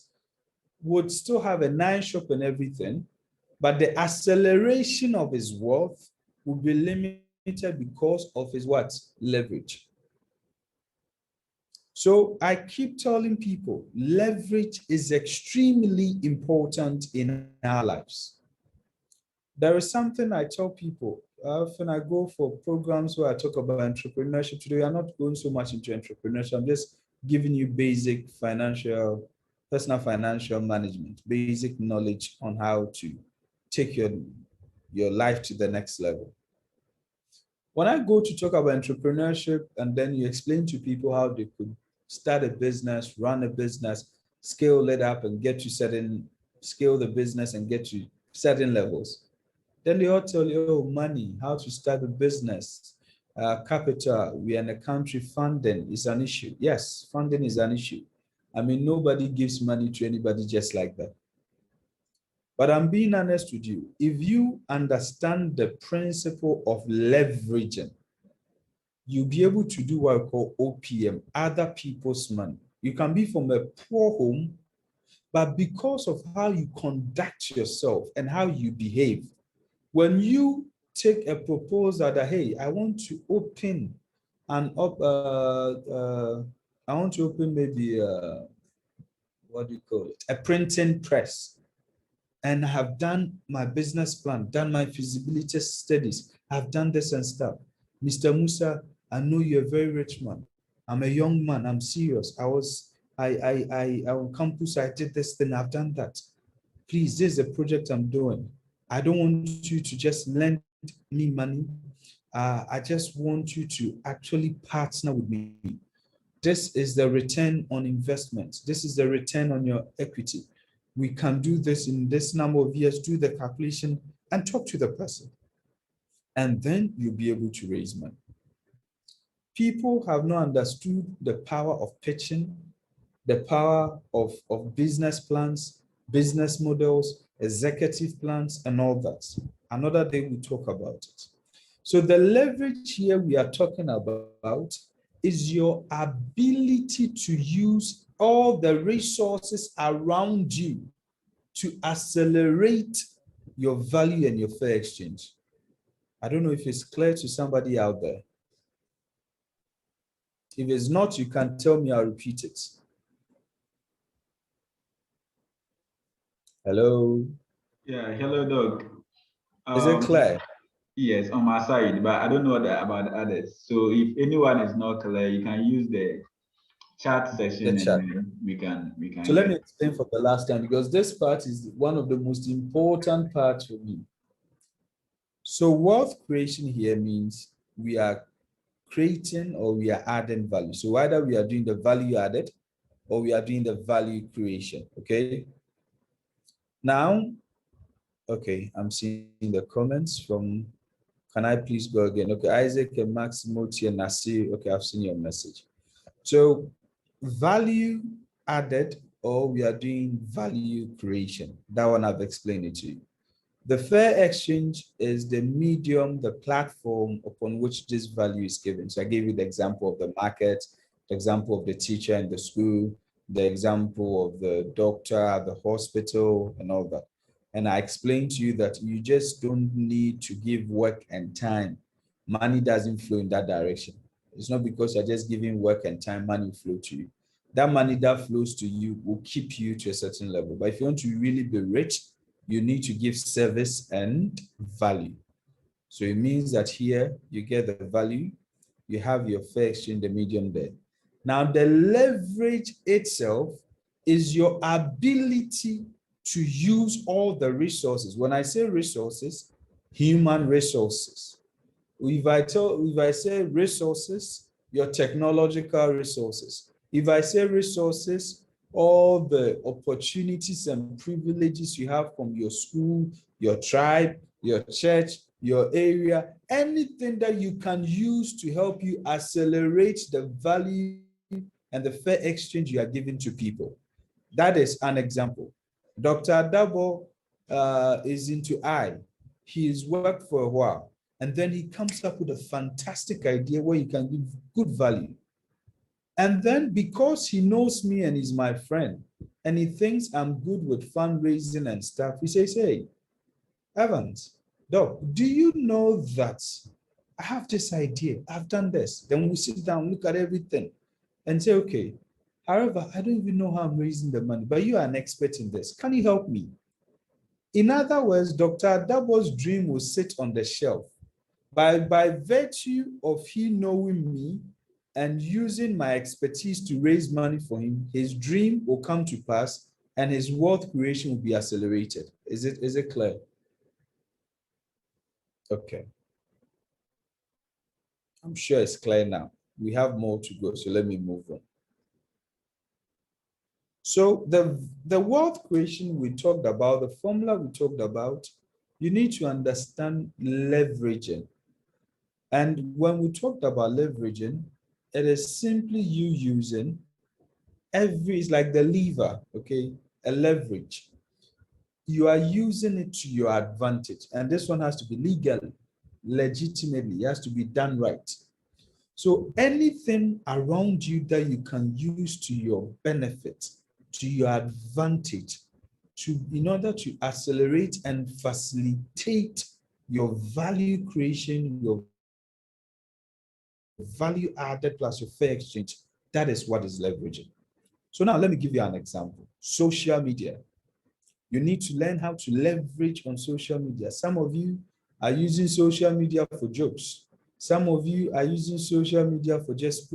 would still have a nice shop and everything, but the acceleration of his wealth will be limited because of his what? Leverage. So I keep telling people, leverage is extremely important in our lives. There is something I tell people when I go for programs where I talk about entrepreneurship. Today, I'm not going so much into entrepreneurship. I'm just giving you basic personal financial management, basic knowledge on how to take your life to the next level. When I go to talk about entrepreneurship and then you explain to people how they could start a business, run a business, scale it up and scale the business and get to certain levels, then they all tell you, oh, money, how to start a business, capital, we are in a country, funding is an issue. Yes, funding is an issue. I mean, nobody gives money to anybody just like that. But I'm being honest with you. If you understand the principle of leveraging, you'll be able to do what I call OPM, other people's money. You can be from a poor home, but because of how you conduct yourself and how you behave, when you take a proposal that, hey, I want to open maybe what do you call it? A printing press. And I have done my business plan, done my feasibility studies, I've done this and stuff. Mr. Musa, I know you're a very rich man. I'm a young man, I'm serious. On campus, I did this thing, I've done that. Please, this is a project I'm doing. I don't want you to just lend me money. I just want you to actually partner with me. This is the return on investment. This is the return on your equity. We can do this in this number of years, do the calculation and talk to the person. And then you'll be able to raise money. People have not understood the power of pitching, the power of business plans, business models, executive plans, and all that. Another day we talk about it. So the leverage here we are talking about is your ability to use all the resources around you to accelerate your value and your fair exchange. I don't know if it's clear to somebody out there. If it's not, you can tell me, I'll repeat it. Hello? Yeah, hello, Doug. Is it clear? Yes, on my side, but I don't know about the others. So if anyone is not clear, you can use the chat section The chat. and then we can. So let me explain for the last time, because this part is one of the most important parts for me. So wealth creation here means we are creating or we are adding value. So either we are doing the value added or we are doing the value creation, okay? Now, okay, I'm seeing the comments from, can I please go again? Okay, Isaac and Maximoti and Nasir, okay, I've seen your message. So value added or we are doing value creation. That one I've explained it to you. The fair exchange is the medium, the platform upon which this value is given. So I gave you the example of the market, the example of the teacher in the school, the example of the doctor at the hospital and all that. And I explained to you that you just don't need to give work and time. Money doesn't flow in that direction. It's not because you're just giving work and time, money flow to you. That money that flows to you will keep you to a certain level. But if you want to really be rich, you need to give service and value. So it means that here you get the value, you have your fair exchange, the medium there. Now, the leverage itself is your ability to use all the resources. When I say resources, human resources. If I say resources, your technological resources. If I say resources, all the opportunities and privileges you have from your school, your tribe, your church, your area, anything that you can use to help you accelerate the value and the fair exchange you are giving to people. That is an example. Dr. Adabo is into I. He's worked for a while, and then he comes up with a fantastic idea where he can give good value. And then because he knows me and he's my friend, and he thinks I'm good with fundraising and stuff, he says, hey, Evans, Doc, do you know that I have this idea? I've done this. Then we sit down, look at everything, and say, okay, however, I don't even know how I'm raising the money, but you are an expert in this. Can you help me? In other words, Dr. Dabo's dream will sit on the shelf. By virtue of he knowing me and using my expertise to raise money for him, his dream will come to pass and his wealth creation will be accelerated. Is it clear? Okay. I'm sure it's clear now. We have more to go, so let me move on. So the wealth creation we talked about, the formula we talked about, you need to understand leveraging. And when we talked about leveraging, it is simply you using it's like the lever, okay, a leverage. You are using it to your advantage. And this one has to be legally, legitimately, it has to be done right. So anything around you that you can use to your benefit, to your advantage, in order to accelerate and facilitate your value creation, your value added plus your fair exchange, that is what is leveraging. So now let me give you an example. Social media. You need to learn how to leverage on social media. Some of you are using social media for jokes. Some of you are using social media for just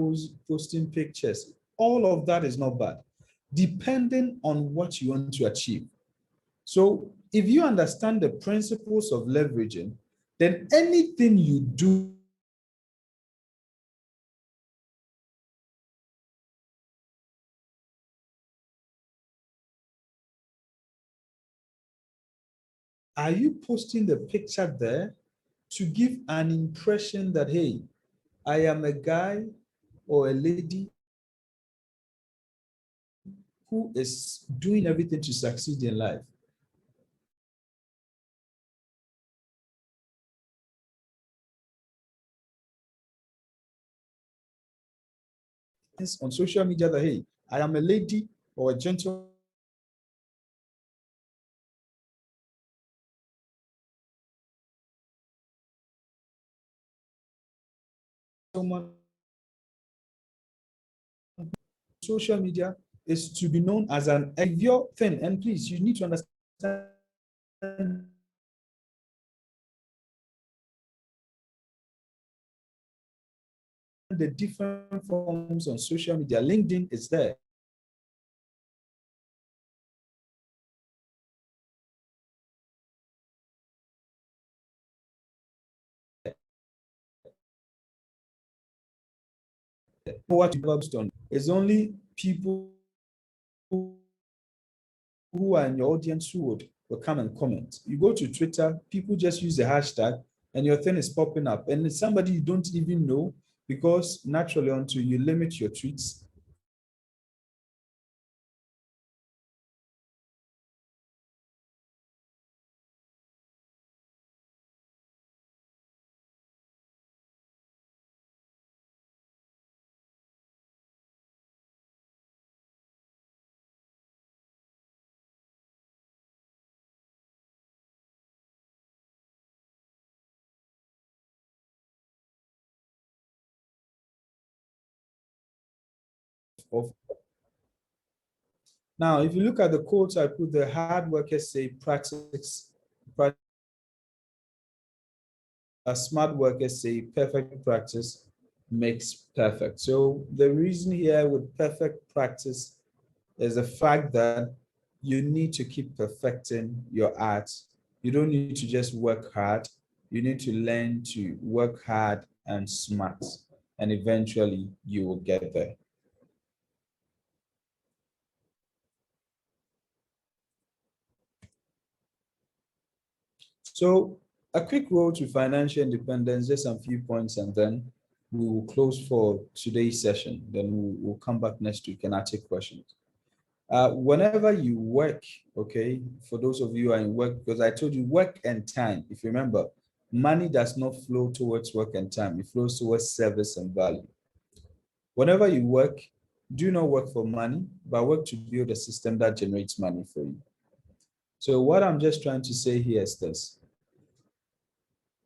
posting pictures. All of that is not bad, depending on what you want to achieve. So if you understand the principles of leveraging, then anything you do are you posting the picture there to give an impression that, hey, I am a guy or a lady who is doing everything to succeed in life? It's on social media that, hey, I am a lady or a gentleman social media is to be known as an your thing. And please, you need to understand the different forms on social media. LinkedIn is there. What you post on is only people who are in your audience who will come and comment. You go to Twitter, people just use the hashtag and your thing is popping up. And it's somebody you don't even know, because naturally until you limit your tweets, Now, if you look at the quotes I put, the hard workers say practice, smart workers say perfect practice makes perfect. So the reason here with perfect practice is the fact that you need to keep perfecting your art. You don't need to just work hard. You need to learn to work hard and smart, and eventually you will get there. So a quick road to financial independence, just a few points, and then we will close for today's session. Then we'll come back next week and I'll take questions. Whenever you work, okay, for those of you who are in work, because I told you work and time, if you remember, money does not flow towards work and time, it flows towards service and value. Whenever you work, do not work for money, but work to build a system that generates money for you. So what I'm just trying to say here is this.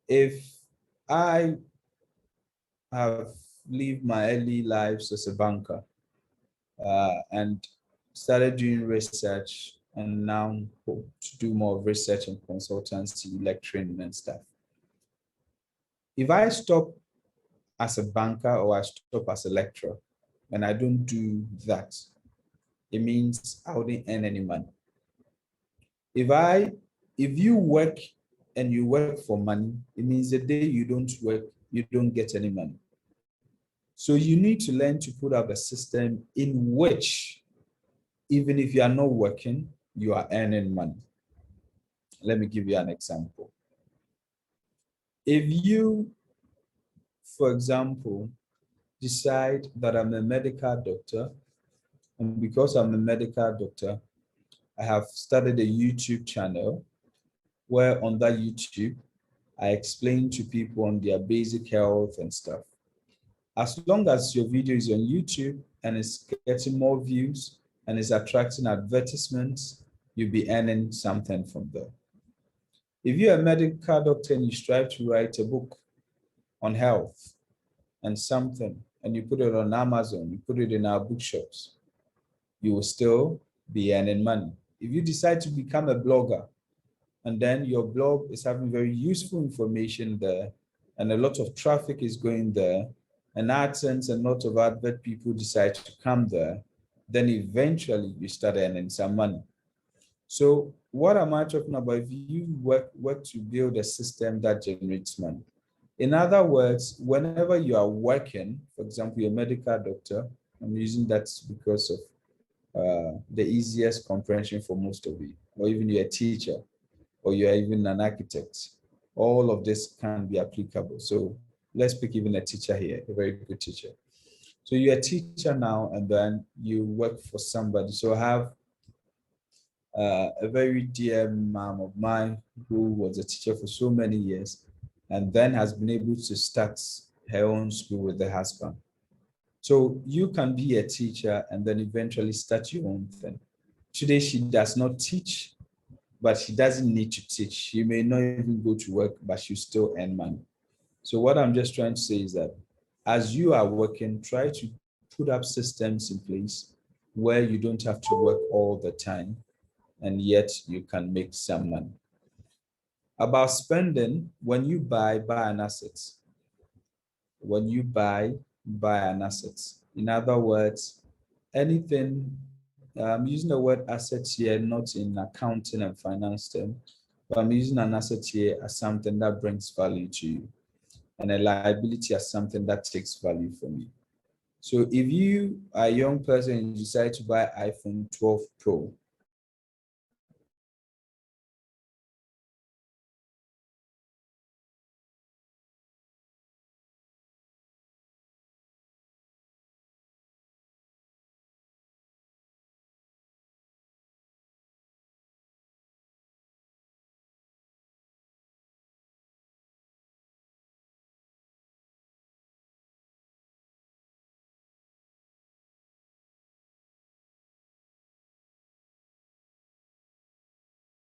If I have lived my early lives as a banker and started doing research and now hope to do more research and consultancy, lecturing and stuff. If I stop as a banker or I stop as a lecturer and I don't do that, it means I wouldn't earn any money. If you work and you work for money, it means the day you don't work, you don't get any money. So you need to learn to put up a system in which, even if you are not working, you are earning money. Let me give you an example. If you, for example, decide that I'm a medical doctor, and because I'm a medical doctor, I have started a YouTube channel where on that YouTube, I explain to people on their basic health and stuff. As long as your video is on YouTube and it's getting more views and it's attracting advertisements, you'll be earning something from there. If you're a medical doctor and you strive to write a book on health and something, and you put it on Amazon, you put it in our bookshops, you will still be earning money. If you decide to become a blogger, and then your blog is having very useful information there, and a lot of traffic is going there, and AdSense and lots of advert people decide to come there, then eventually you start earning some money. So what am I talking about? If you work to build a system that generates money. In other words, whenever you are working, for example, you're a medical doctor, I'm using that because of the easiest comprehension for most of you, or even you're a teacher, or you're even an architect. All of this can be applicable. So let's pick even a teacher here, a very good teacher. So you're a teacher now, and then you work for somebody. So I have a very dear mom of mine who was a teacher for so many years and then has been able to start her own school with her husband. So you can be a teacher and then eventually start your own thing. Today, she does not teach, but she doesn't need to teach. She may not even go to work, but she'll still earn money. So what I'm just trying to say is that as you are working, try to put up systems in place where you don't have to work all the time, and yet you can make some money. About spending, when you buy an asset. When you buy an asset. In other words, anything, I'm using the word assets here, not in accounting and finance term, but I'm using an asset here as something that brings value to you, and a liability as something that takes value from you. So if you are a young person and you decide to buy iPhone 12 Pro,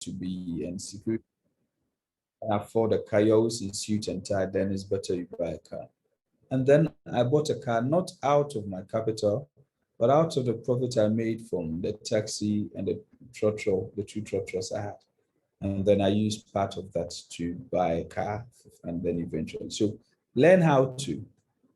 to be and secure and afford a car, you're always in suit and tie, then it's better you buy a car. And then I bought a car not out of my capital, But out of the profit I made from the taxi and the trotro, the two trotros I had, and then I used part of that to buy a car, and then eventually. So learn how to.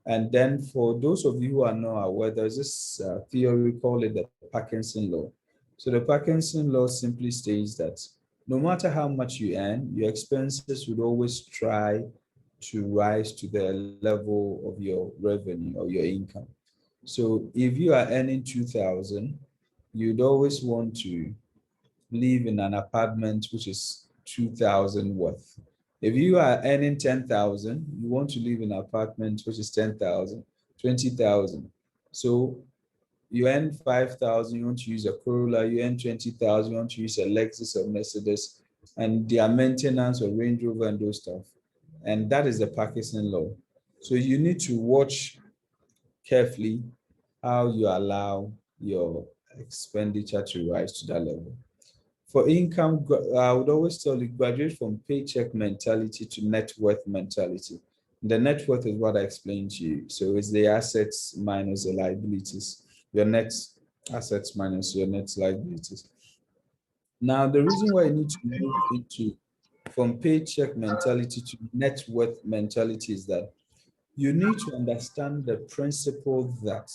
And then for those of you who are not aware, there's this theory called it the Parkinson Law. So the Parkinson Law simply states that no matter how much you earn, your expenses would always try to rise to the level of your revenue or your income. So if you are earning 2,000, you'd always want to live in an apartment which is 2,000 worth. If you are earning 10,000, you want to live in an apartment which is 10,000, 20,000. So you earn 5,000, you want to use a Corolla, you earn 20,000, you want to use a Lexus or Mercedes, and their maintenance or Range Rover and those stuff. And that is the Parkinson Law. So you need to watch carefully how you allow your expenditure to rise to that level. For income, I would always tell you, graduate from paycheck mentality to net worth mentality. The net worth is what I explained to you. So it's the assets minus the liabilities, your net assets minus your net liabilities. Now, the reason why you need to move into from paycheck mentality to net worth mentality is that you need to understand the principle that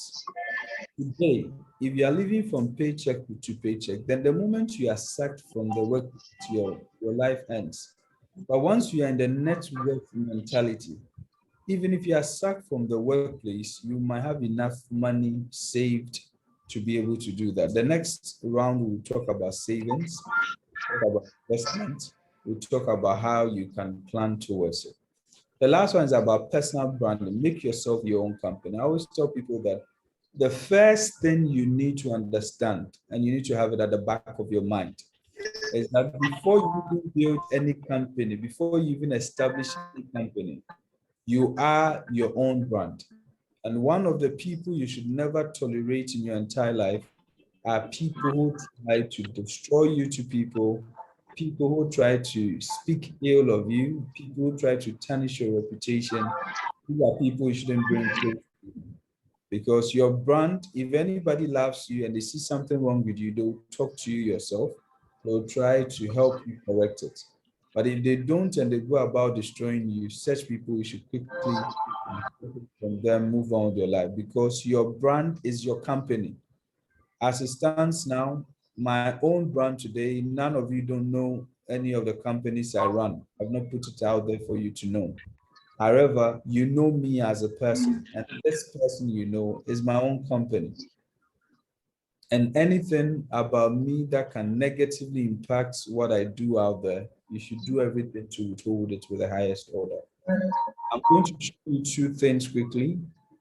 today, if you are living from paycheck to paycheck, then the moment you are sacked from the work, your life ends. But once you are in the net worth mentality, even if you are sacked from the workplace, you might have enough money saved to be able to do that. The next round, we'll talk about savings, talk about investment, we'll talk about how you can plan towards it. The last one is about personal branding. Make yourself your own company. I always tell people that the first thing you need to understand, and you need to have it at the back of your mind, is that before you even build any company, before you even establish any company, you are your own brand. And one of the people you should never tolerate in your entire life are people who try to destroy you to people who try to speak ill of you, people who try to tarnish your reputation. These are people you shouldn't bring close to you. Because your brand, if anybody loves you and they see something wrong with you, they'll talk to you yourself. They'll try to help you correct it. But if they don't and they go about destroying you, such people, you should quickly from them move on with your life, because your brand is your company. As it stands now, my own brand today, none of you don't know any of the companies I run. I've not put it out there for you to know. However, you know me as a person, and this person you know is my own company. And anything about me that can negatively impact what I do out there, you should do everything to withhold it with the highest order. I'm going to show you two things quickly,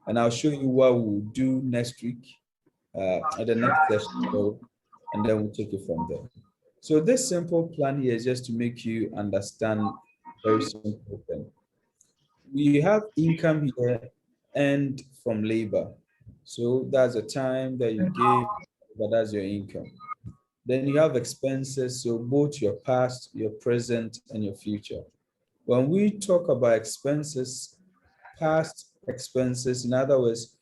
and I'll show you what we'll do next week at the next session, so, and then we'll take it from there. So this simple plan here is just to make you understand very simple thing. We have income here and from labor. So that's the time that you give, but that's your income. Then you have expenses, so both your past, your present, and your future. When we talk about expenses, past expenses, in other words,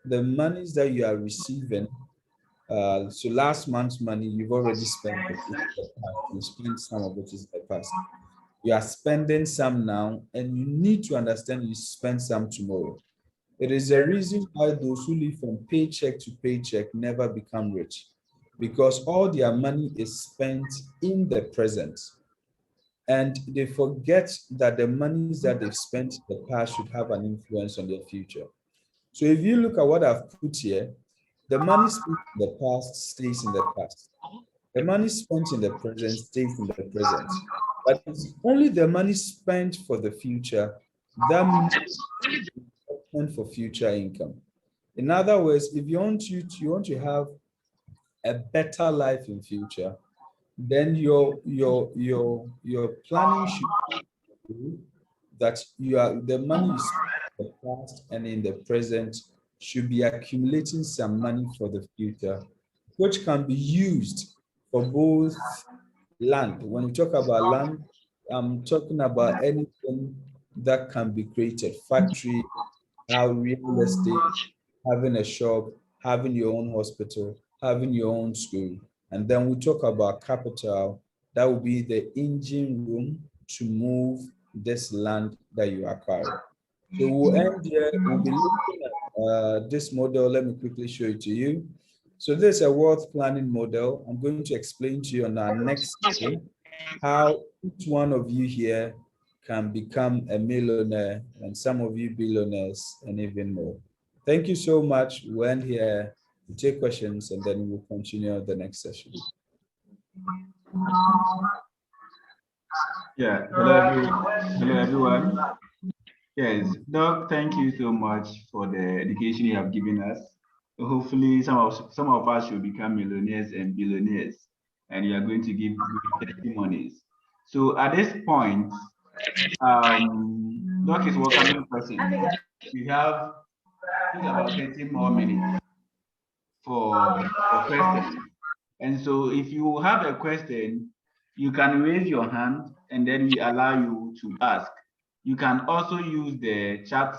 the monies that you are receiving, so last month's money, you've already spent it in the past. You spent some of it in the past. You are spending some now, and you need to understand you spend some tomorrow. It is a reason why those who live from paycheck to paycheck never become rich, because all their money is spent in the present. And they forget that the monies that they've spent in the past should have an influence on their future. So if you look at what I've put here, the money spent in the past stays in the past. The money spent in the present stays in the present. But it's only the money spent for the future that meant for future income. In other words, if you want to have a better life in future, then your planning should be that you are the money you spend in the past and in the present should be accumulating some money for the future, which can be used for both land. When we talk about land, I'm talking about anything that can be created, factory, real estate, having a shop, having your own hospital, having your own school. And then we talk about capital. That will be the engine room to move this land that you acquire. So we'll end here. We'll be looking at this model. Let me quickly show it to you. So this is a wealth planning model. I'm going to explain to you on our next session how each one of you here can become a millionaire, and some of you billionaires, and even more. Thank you so much. We'll end here. We'll take questions, and then we'll continue the next session. Yeah, hello everyone. Yes, Doc, thank you so much for the education you have given us. Hopefully some of us should become millionaires and billionaires, and you are going to give good testimonies. So at this point, Doc is welcoming questions. We have, I think, about 30 more minutes for questions. And so if you have a question, you can raise your hand and then we allow you to ask. You can also use the chat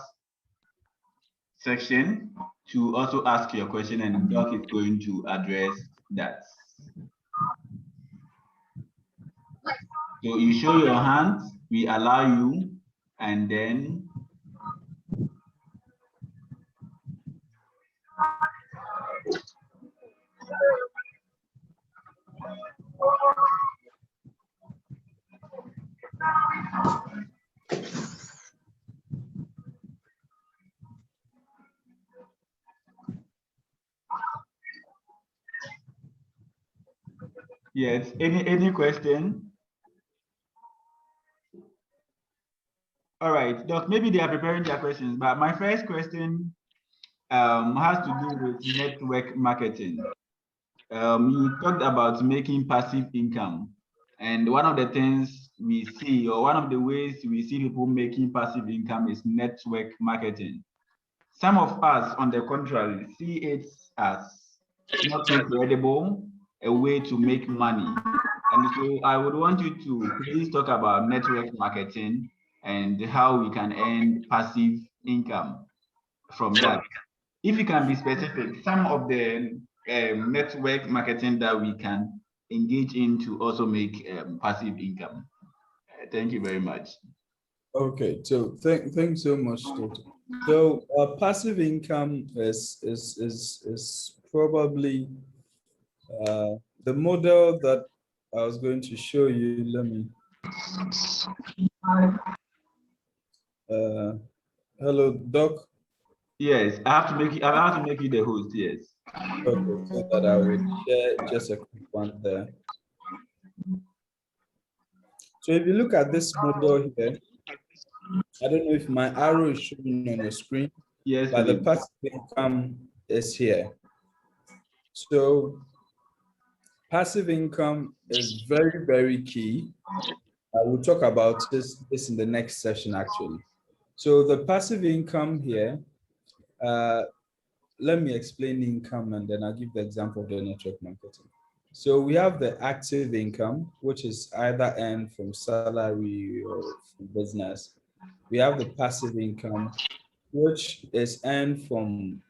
section to also ask your question, and Doc is going to address that. So you show your hand, we allow you, and then yes, any question? All right, Doc, maybe they are preparing their questions, but my first question has to do with network marketing. You talked about making passive income, and one of the things we see, or one of the ways we see people making passive income, is network marketing. Some of us, on the contrary, see it as not so credible, a way to make money. And so I would want you to please talk about network marketing and how we can earn passive income from that. If you can be specific, some of the network marketing that we can engage in to also make passive income. Thank you very much. Okay, so thanks so much, Toto. So passive income is probably the model that I was going to show you. Let me. Hello, Doc. Yes, I have to make you the host. Yes. Okay, so that I will share just a quick one there. So if you look at this model here, I don't know if my arrow is showing on your screen. Yes, but the passive income is here. So passive income is very, very key. I will talk about this in the next session, actually. So the passive income here, let me explain income and then I'll give the example of the network marketing. So we have the active income, which is either earned from salary or from business. We have the passive income, which is earned from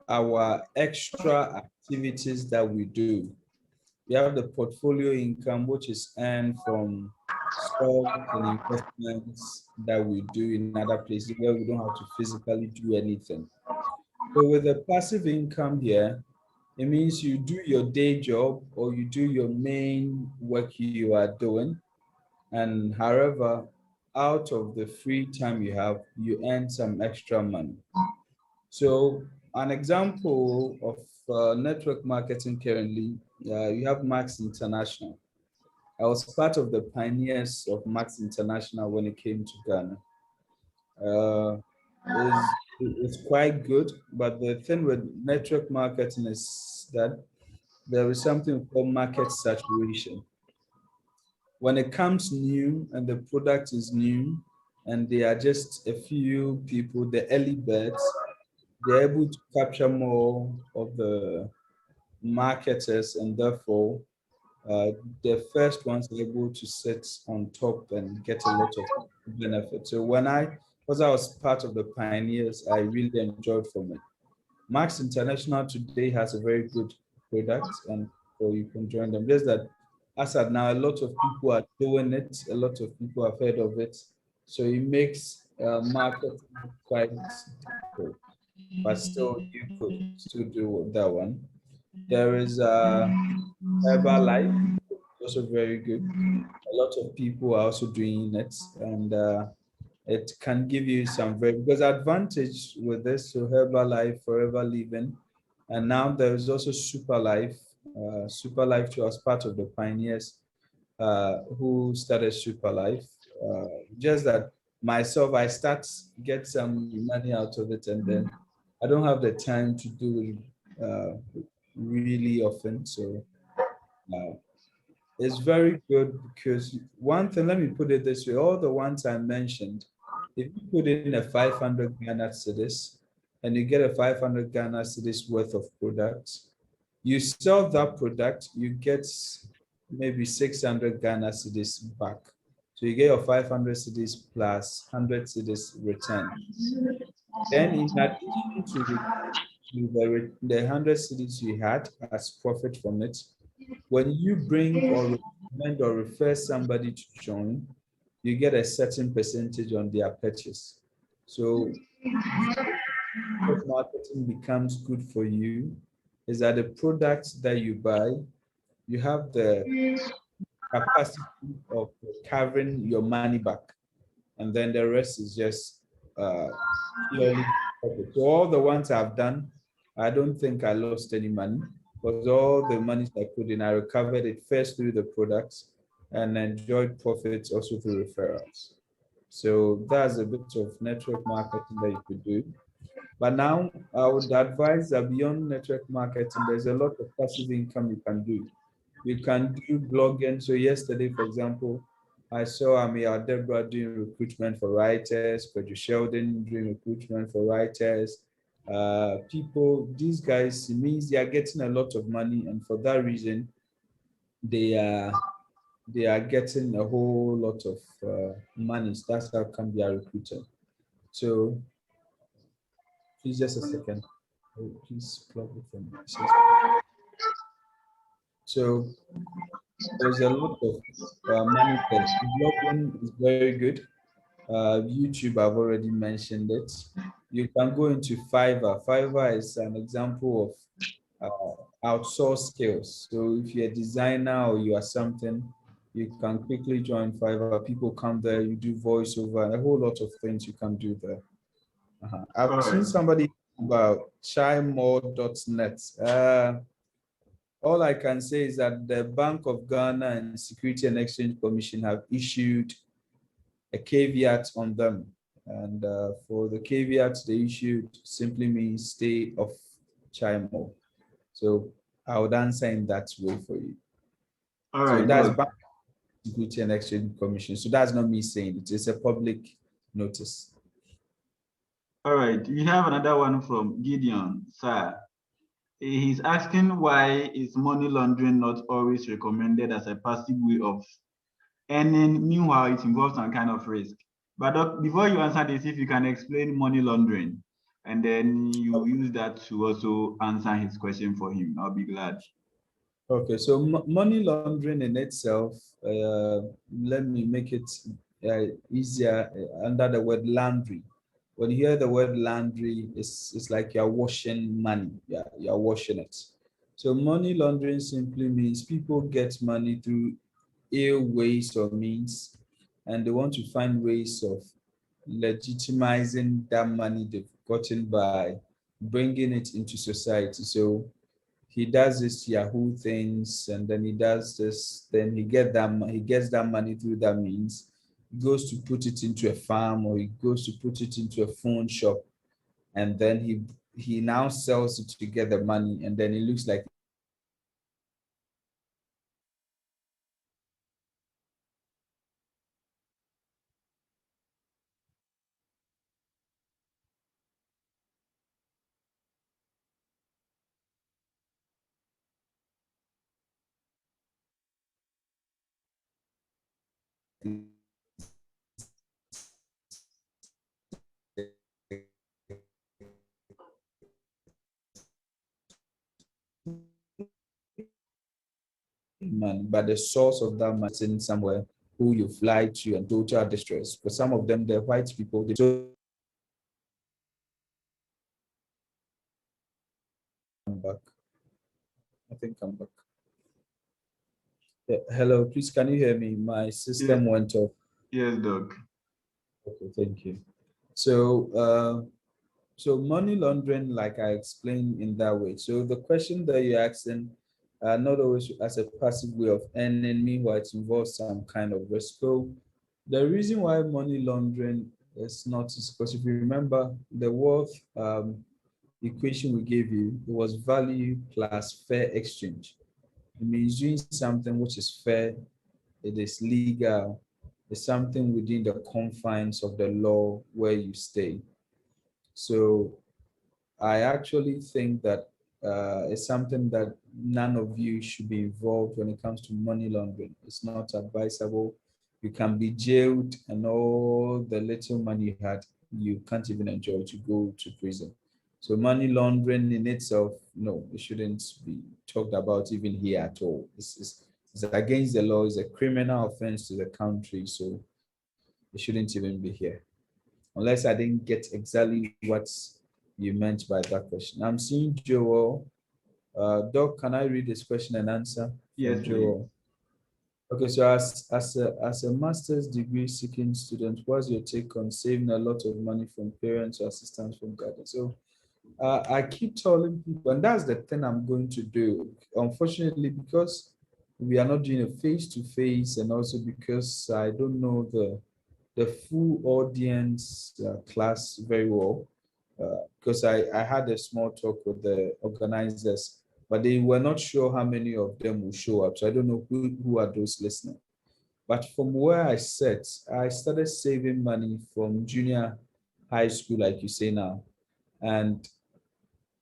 our extra activities that we do. We have the portfolio income, which is earned from stocks and investments that we do in other places where we don't have to physically do anything. So with the passive income here, it means you do your day job or you do your main work you are doing. And however, out of the free time you have, you earn some extra money. So an example of network marketing currently, you have Max International. I was part of the pioneers of Max International when it came to Ghana. It's quite good, but the thing with network marketing is that there is something called market saturation. When it comes new and the product is new and there are just a few people, the early birds, they're able to capture more of the marketers, and therefore the first ones are able to sit on top and get a lot of benefit. So because I was part of the pioneers, I really enjoyed from it. Max International today has a very good product, and so you can join them. Just that as at now, a lot of people are doing it, a lot of people have heard of it. So it makes marketing quite difficult, but still you could still do that one. There is Herbalife, also very good. A lot of people are also doing it, and it can give you some very because advantage with this. So Herbalife, Forever Living, and now there is also Super Life. Super Life was part of the pioneers who started Super Life. Just that myself, I start get some money out of it, and then I don't have the time to do it really often. So uh, it's very good because one thing, let me put it this way, all the ones I mentioned, if you put in a 500 Ghana cedis and you get a 500 Ghana cedis worth of products, you sell that product, you get maybe 600 Ghana cedis back. So you get your 500 cedis plus 100 cedis return. Then in addition to the 100 cedis you had as profit from it, when you bring or recommend or refer somebody to join, you get a certain percentage on their purchase. So what marketing becomes good for you is that the products that you buy, you have the capacity of recovering your money back, and then the rest is just uh, purely profit. So all the ones I've done, I don't think I lost any money because all the money I put in, I recovered it first through the products and enjoyed profits also through referrals. So that's a bit of network marketing that you could do. But now I would advise that beyond network marketing, there's a lot of passive income you can do. You can do blogging. So yesterday, for example, I saw Amir Deborah doing recruitment for writers, Pedro Sheldon doing recruitment for writers. People, these guys, it means they are getting a lot of money, and for that reason, they are they are getting a whole lot of money. So that's how come they are recruited. So please just a second. Oh, please plug it from. So there's a lot of money there. Blogging is very good. YouTube, I've already mentioned it. You can go into Fiverr. Fiverr is an example of outsource skills. So if you're a designer or you are something, you can quickly join Fiverr. People come there, you do voiceover, a whole lot of things you can do there. All I've seen right. somebody about chimore.net. All I can say is that the Bank of Ghana and Security and Exchange Commission have issued a caveat on them. And for the caveat they issued simply means stay off Chimo. So I would answer in that way for you. All So right, that's good. Bank Security and Exchange Commission. So that's not me saying it. It's a public notice. All right, we have another one from Gideon, sir. He's asking why is money laundering not always recommended as a passive way of earning? Meanwhile, it involves some kind of risk. But before you answer this, if you can explain money laundering, and then you use that to also answer his question for him, I'll be glad. Okay, so money laundering in itself, let me make it easier under the word laundry. When you hear the word laundry, it's like you're washing money. Yeah, you're washing it. So money laundering simply means people get money through ill ways or means, and they want to find ways of legitimizing that money they've gotten by bringing it into society. So he does this Yahoo things, and then he does this, then he gets that money through that means. He goes to put it into a farm, or he goes to put it into a phone shop, and then he now sells it to get the money, and then it looks like money, but the source of that money is in somewhere who you've lied to and total distress. For some of them, they're white people. So I'm back. I think I'm back. Yeah, hello, please, can you hear me? My system went off. Yes, Doc. Okay, thank you. So, so money laundering, like I explained in that way. So the question that you're asking, not always as a passive way of earning, meanwhile it involves some kind of risk. So the reason why money laundering is not is because if you remember the wealth equation we gave you, it was value plus fair exchange. It means doing something which is fair, it is legal, it's something within the confines of the law where you stay. So I actually think that it's something that none of you should be involved when it comes to money laundering. It's not advisable. You can be jailed, and all the little money you had, you can't even enjoy to go to prison. So money laundering in itself, no, it shouldn't be talked about even here at all. It's against the law. It's a criminal offense to the country, so it shouldn't even be here. Unless I didn't get exactly what you meant by that question. I'm seeing Joel. Doc, can I read this question and answer Yes, from please. Joel? Okay, so as a master's degree seeking student, what's your take on saving a lot of money from parents or assistance from guardians? So I keep telling people, and that's the thing I'm going to do. Unfortunately, because we are not doing a face-to-face, and also because I don't know the full audience class very well, because I had a small talk with the organizers, but they were not sure how many of them will show up. So I don't know who are those listening. But from where I sit, I started saving money from junior high school, like you say now. And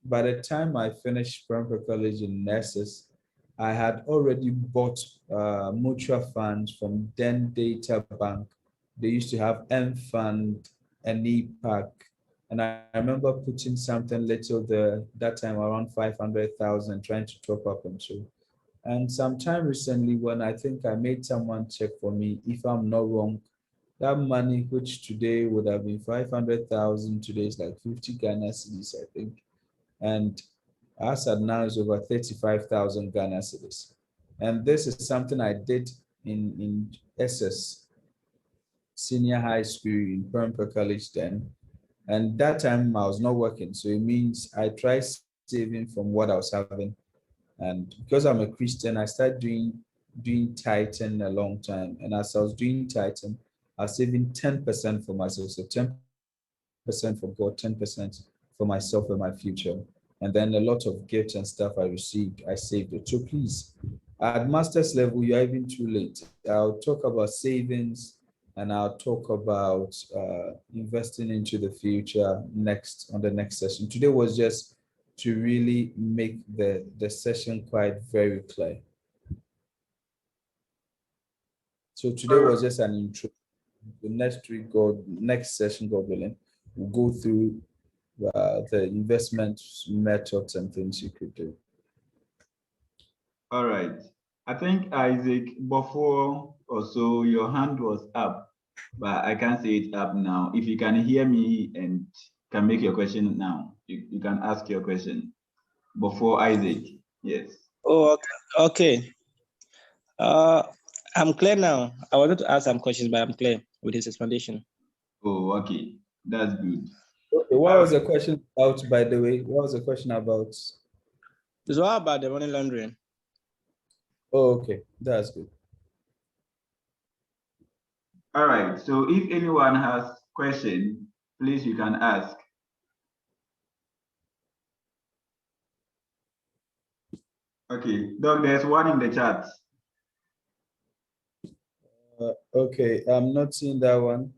by the time I finished Prempeh College in Nessus, I had already bought mutual funds from then Data Bank. They used to have M Fund and EPAC. And I remember putting something little there that time around 500,000 trying to top up and so. And sometime recently, when I think I made someone check for me, if I'm not wrong, that money, which today would have been 500,000, today is like 50 Ghana cedis, I think. And as at now is over 35,000 Ghana cedis. And this is something I did in SS, senior high school in Prempeh College then. And that time I was not working. So it means I tried saving from what I was having. And because I'm a Christian, I started doing Titan a long time. And as I was doing Titan, I was saving 10% for myself. So 10% for God, 10% for myself and my future. And then a lot of gifts and stuff I received, I saved it. So please, at master's level, you're even too late. I'll talk about savings and I'll talk about investing into the future next on the next session. Today was just to really make the session quite very clear. So today was just an intro. The next session, God willing, we'll go through the investment methods and things you could do. All right. I think Isaac, before or so, your hand was up, but I can't see it up now. If you can hear me and can make your question now, you can ask your question before Isaac. Yes. Oh, okay. I'm clear now. I wanted to ask some questions, but I'm clear with his explanation. Oh, okay. That's good. Okay, what was the question about, by the way? What was the question about? So how about the money laundering? Oh, okay, that's good. All right. So if anyone has question, please you can ask. Okay, Doc, there's one in the chat. Okay, I'm not seeing that one.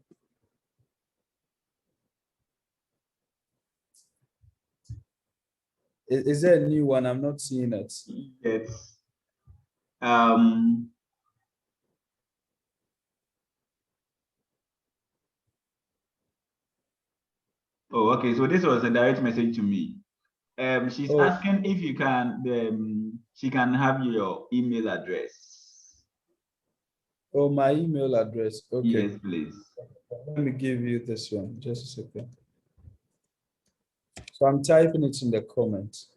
Is there a new one? I'm not seeing it. Yes. Oh, okay. So this was a direct message to me. She's asking if you can, she can have your email address. Oh, my email address. Okay. Yes, please. Let me give you this one. Just a second. So I'm typing it in the comments.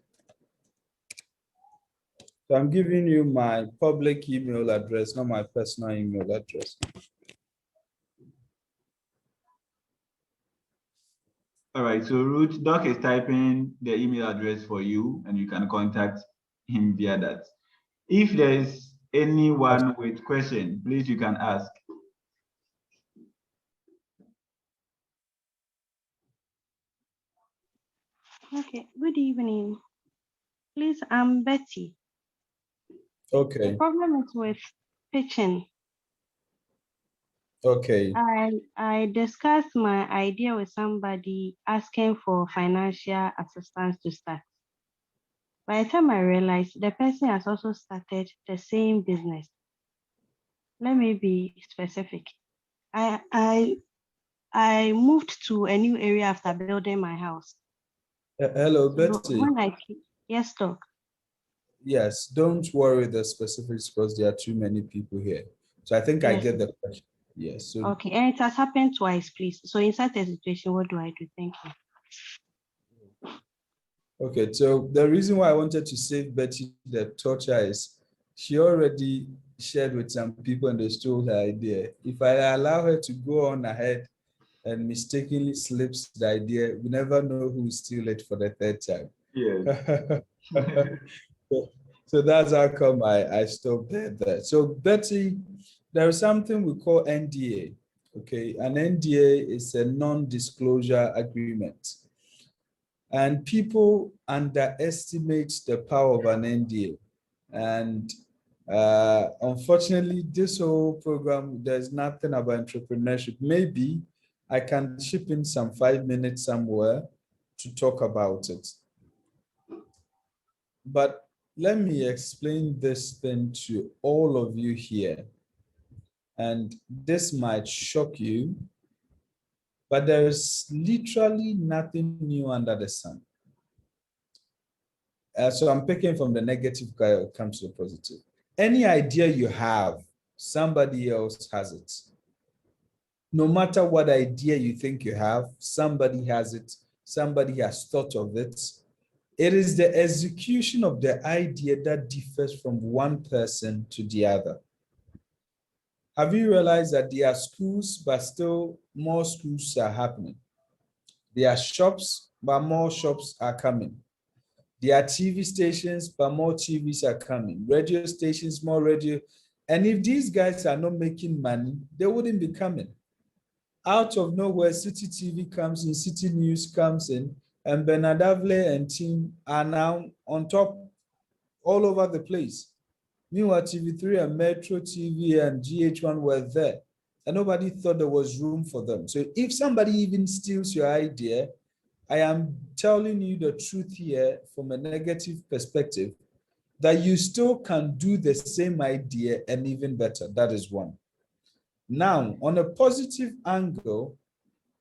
So I'm giving you my public email address, not my personal email address. All right, so Ruth, Doc is typing the email address for you, and you can contact him via that. If there is anyone with question, please you can ask. Okay, good evening. Please, I'm Betty. Okay. The problem is with pitching. Okay. I discussed my idea with somebody asking for financial assistance to start. By the time I realized the person has also started the same business. Let me be specific. I moved to a new area after building my house. Hello, So Betty. yes, Doc. Yes, don't worry the specifics because there are too many people here. So I think I Yes. get the question. Yes. So Okay, and it has happened twice, please. So in such a situation, what do I do? Thank you. okay, so the reason why I wanted to save Betty the torture is she already shared with some people and they stole her idea. If I allow her to go on ahead and mistakenly slips the idea, we never know who will steal it for the third time. Yes. So that's how come I stopped there. So Betty, there is something we call NDA. Okay, an NDA is a non-disclosure agreement. And people underestimate the power of an NDA. And unfortunately, this whole program, there's nothing about entrepreneurship. Maybe I can chip in some 5 minutes somewhere to talk about it. But let me explain this thing to all of you here. And this might shock you, but there is literally nothing new under the sun. So I'm picking from the negative guy comes to the positive. Any idea you have, somebody else has it. No matter what idea you think you have, somebody has it. Somebody has thought of it. It is the execution of the idea that differs from one person to the other. Have you realized that there are schools, but still more schools are happening? There are shops, but more shops are coming. There are TV stations, but more TVs are coming. Radio stations, more radio. And if these guys are not making money, they wouldn't be coming. Out of nowhere, City TV comes in, City News comes in, and Benadavle and team are now on top all over the place. Meanwhile, TV3 and Metro TV and GH1 were there, and nobody thought there was room for them. So if somebody even steals your idea, I am telling you the truth here from a negative perspective, that you still can do the same idea and even better. That is one. Now, on a positive angle,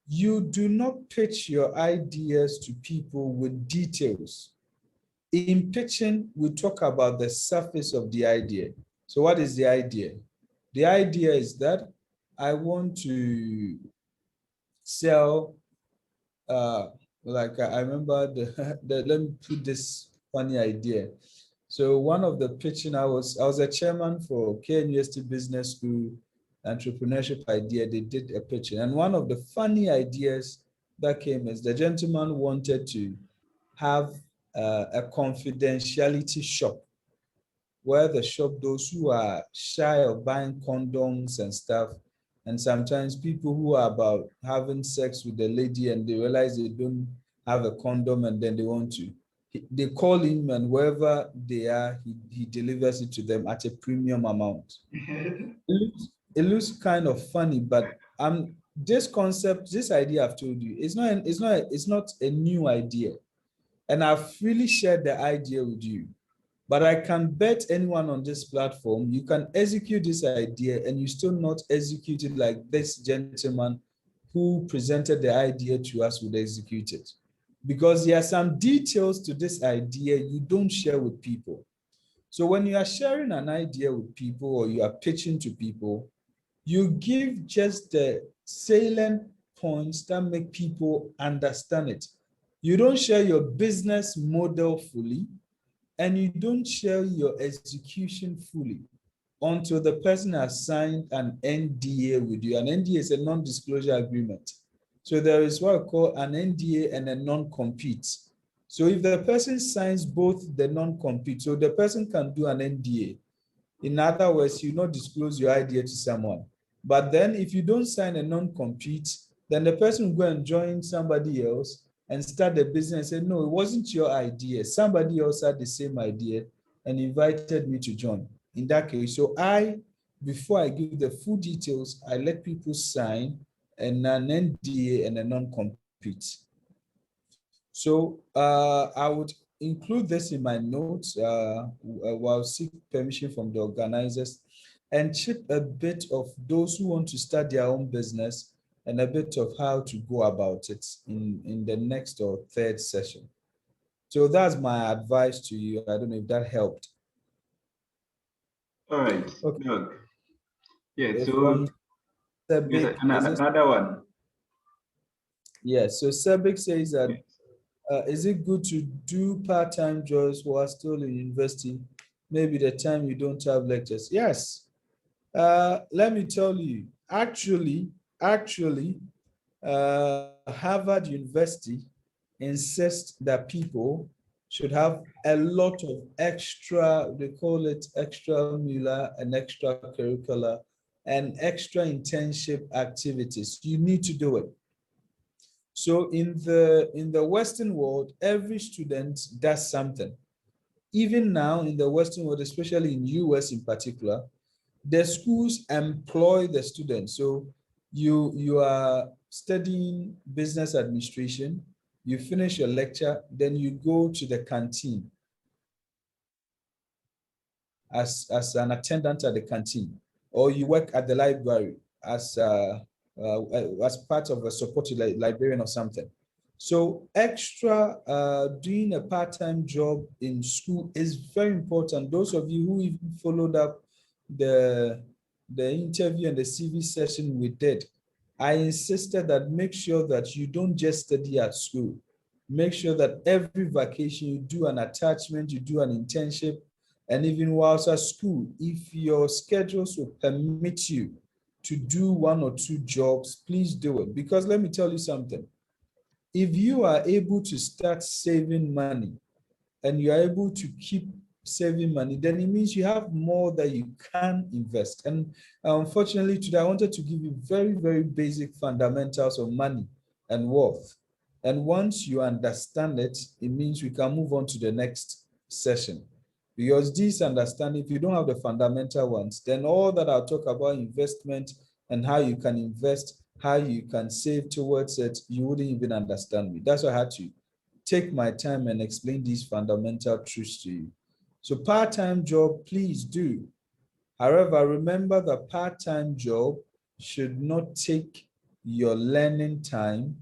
you do not pitch your ideas to people with details. In pitching, we talk about the surface of the idea. So what is the idea? The idea is that I want to sell, like I remember let me put this funny idea. So one of the pitching, I was a chairman for KNUST Business School entrepreneurship idea. They did a pitching. And one of the funny ideas that came is the gentleman wanted to have a confidentiality shop where the shop, those who are shy of buying condoms and stuff, and sometimes people who are about having sex with the lady and they realize they don't have a condom and then they want to, they call him, and wherever they are, he delivers it to them at a premium amount. It looks kind of funny, but this concept, this idea I've told you, it's not a new idea. And I've really shared the idea with you. But I can bet anyone on this platform, you can execute this idea and you still not execute it like this gentleman who presented the idea to us would execute it. Because there are some details to this idea you don't share with people. So when you are sharing an idea with people or you are pitching to people, You give just the salient points that make people understand it. You don't share your business model fully, and you don't share your execution fully until the person has signed an NDA with you. An NDA is a non-disclosure agreement. So there is what I call an NDA and a non-compete. So if the person signs both the non-compete, so the person can do an NDA. In other words, you not disclose your idea to someone. But then if you don't sign a non-compete, then the person will go and join somebody else and start the business and say, no, it wasn't your idea. Somebody else had the same idea and invited me to join. In that case, so before I give the full details, I let people sign an NDA and a non-compete. So I would include this in my notes while seek permission from the organizers and chip a bit of those who want to start their own business and a bit of how to go about it in the next or third session. So that's my advice to you. I don't know if that helped. All right, Okay. Doug. Yeah, From yes, another one. Yes, so Sebik says that is it good to do part-time jobs while still in university? Maybe the time you don't have lectures. Yes. Let me tell you, actually, Harvard University insists that people should have a lot of extra, they call it extramural and extracurricular and extra internship activities. You need to do it. So in the Western world, every student does something. Even now in the Western world, especially in US in particular, the schools employ the students. So you are studying business administration, you finish your lecture, then you go to the canteen as an attendant at the canteen, or you work at the library as part of a supported librarian or something. So extra doing a part-time job in school is very important. Those of you who even followed up the interview and the CV session we did, I insisted that make sure that you don't just study at school. Make sure that every vacation you do an attachment, you do an internship, and even whilst at school, if your schedules will permit you to do one or two jobs, please do it. Because let me tell you something. If you are able to start saving money and you are able to keep saving money, then it means you have more that you can invest. And unfortunately, today I wanted to give you very, very basic fundamentals of money and wealth. And once you understand it, it means we can move on to the next session. Because this understanding, if you don't have the fundamental ones, then all that I'll talk about investment and how you can invest, how you can save towards it, you wouldn't even understand me. That's why I had to take my time and explain these fundamental truths to you. So part-time job, please do. However, remember that part-time job should not take your learning time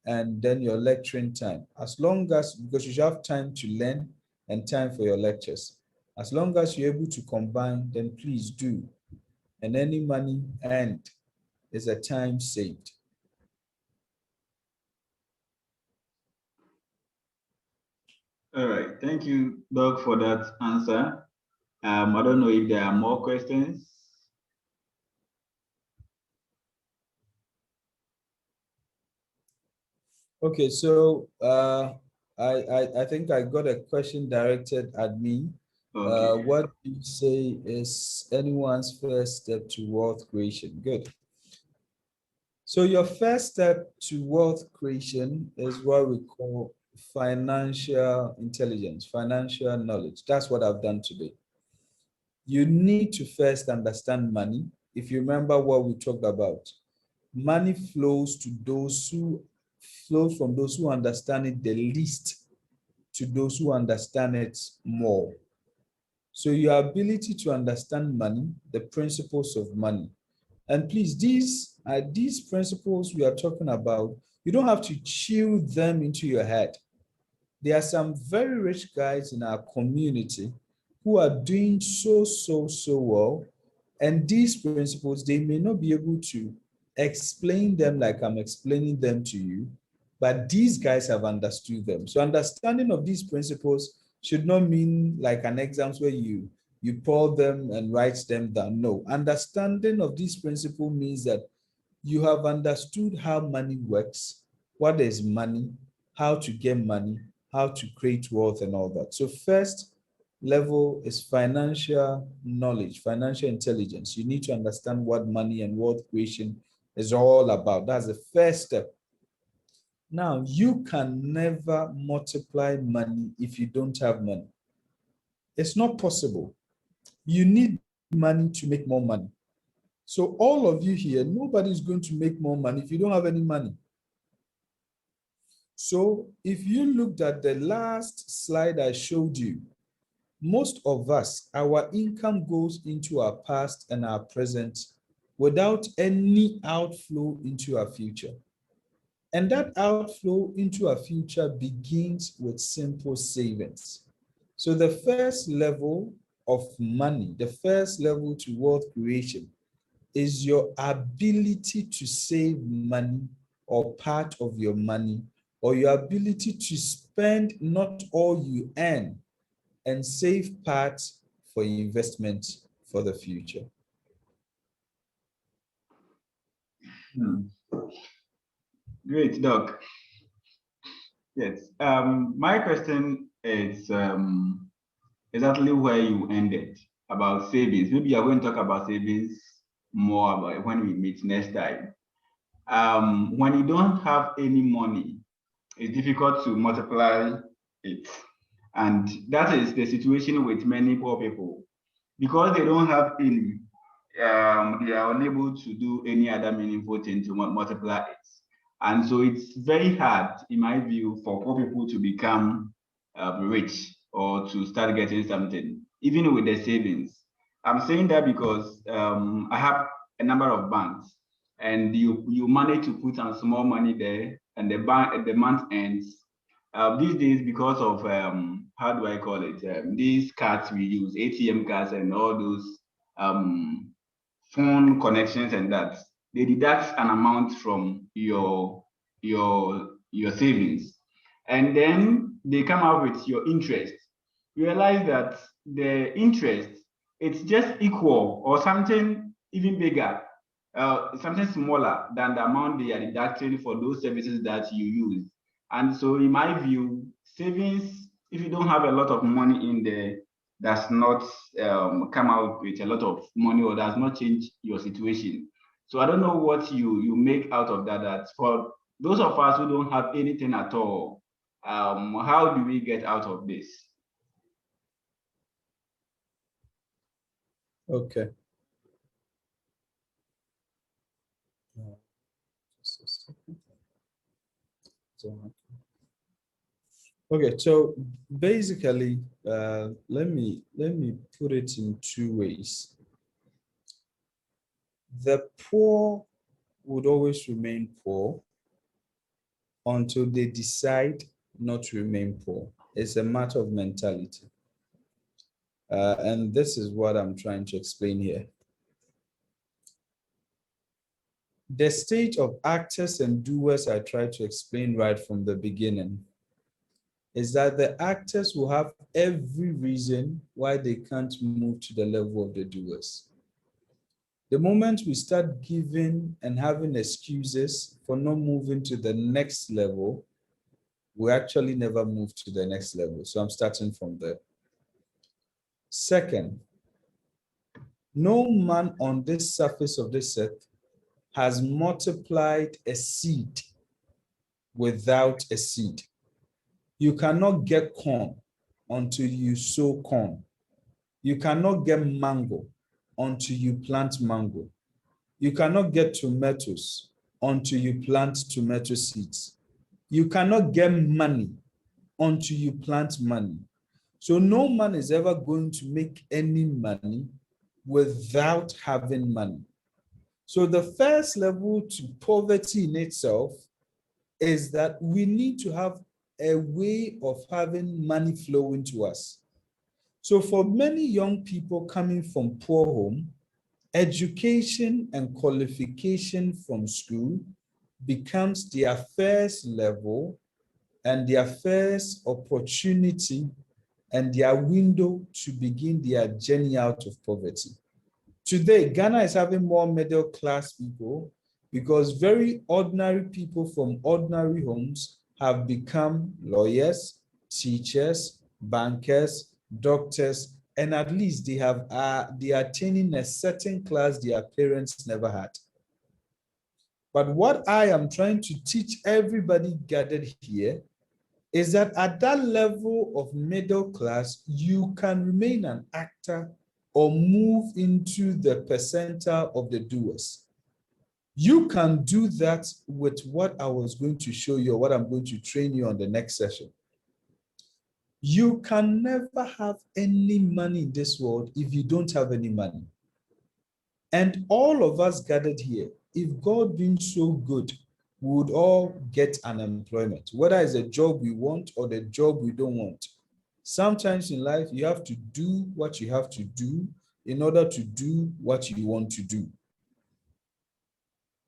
and then your lecturing time. As long as, because you should have time to learn and time for your lectures. As long as you're able to combine, then please do. And any money earned is a time saved. All right, thank you, Doug, for that answer. I don't know if there are more questions. Okay, so I think I got a question directed at me. Okay. What do you say is anyone's first step to wealth creation? Good. So your first step to wealth creation is what we call financial intelligence, financial knowledge. That's what I've done today. You need to first understand money. If you remember what we talked about, money flows to those who flows from those who understand it the least to those who understand it more. So your ability to understand money, the principles of money. And please, these are these principles we are talking about. You don't have to chew them into your head. There are some very rich guys in our community who are doing so well, And these principles, they may not be able to explain them like I'm explaining them to you, but these guys have understood them. So understanding of these principles should not mean like an exams where you pour them and write them down. No, understanding of these principles means that you have understood how money works, what is money, how to get money, how to create wealth and all that. So first level is financial knowledge, financial intelligence. You need to understand what money and wealth creation is all about. That's the first step. Now, you can never multiply money if you don't have money. It's not possible. You need money to make more money. So all of you here, nobody's going to make more money if you don't have any money. So if you looked at the last slide I showed you, most of us, our income goes into our past and our present without any outflow into our future. And that outflow into our future begins with simple savings. So the first level of money, the first level to wealth creation is your ability to save money or part of your money, or your ability to spend not all you earn and save part for investment for the future. Great, Doc. Yes. My question is exactly where you ended about savings. Maybe you're going to talk about savings more about when we meet next time. When you don't have any money, it's difficult to multiply it. And that is the situation with many poor people. Because they don't have any, they are unable to do any other meaningful thing to multiply it. And so it's very hard, in my view, for poor people to become rich or to start getting something, even with the savings. I'm saying that because I have a number of banks, and you manage to put some small money there, and the month ends. These days, because of how do I call it? These cards we use, ATM cards, and all those phone connections, and that they deduct an amount from your savings, and then they come out with your interest. You realize that the interest, it's just equal or something even bigger, something smaller than the amount they are deducting for those services that you use. And so in my view, savings, if you don't have a lot of money in there, does not come out with a lot of money or does not change your situation. So I don't know what you make out of that. That for those of us who don't have anything at all, how do we get out of this? Okay. Okay, so basically, let me put it in two ways. The poor would always remain poor until they decide not to remain poor. It's a matter of mentality. And this is what I'm trying to explain here. The state of actors and doers I tried to explain right from the beginning is that the actors will have every reason why they can't move to the level of the doers. The moment we start giving and having excuses for not moving to the next level, we actually never move to the next level. So I'm starting from there. Second, no man on this surface of this earth has multiplied a seed without a seed. You cannot get corn until you sow corn. You cannot get mango until you plant mango. You cannot get tomatoes until you plant tomato seeds. You cannot get money until you plant money. So no man is ever going to make any money without having money. So the first level to poverty in itself is that we need to have a way of having money flowing to us. So for many young people coming from poor home education and qualification from school becomes their first level and their first opportunity and their window to begin their journey out of poverty. Today, Ghana is having more middle class people because very ordinary people from ordinary homes have become lawyers, teachers, bankers, doctors, and at least they are attaining a certain class their parents never had. But what I am trying to teach everybody gathered here is that at that level of middle class, you can remain an actor or move into the percentile of the doers. You can do that with what I was going to show you or what I'm going to train you on the next session. You can never have any money in this world if you don't have any money. And all of us gathered here, if God being so good, we would all get unemployment, whether it's a job we want or the job we don't want. Sometimes in life, you have to do what you have to do in order to do what you want to do.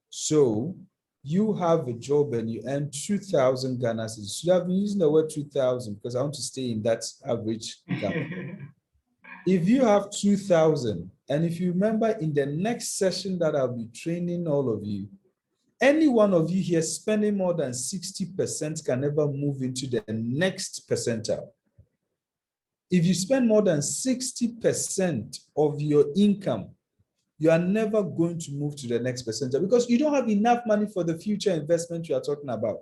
So you have a job and you earn 2,000 Ghana cedis. You have been using the word 2,000 because I want to stay in that average income. If you have 2,000, and if you remember in the next session that I'll be training all of you, any one of you here spending more than 60% can never move into the next percentile. If you spend more than 60% of your income, you are never going to move to the next percentile because you don't have enough money for the future investment you are talking about.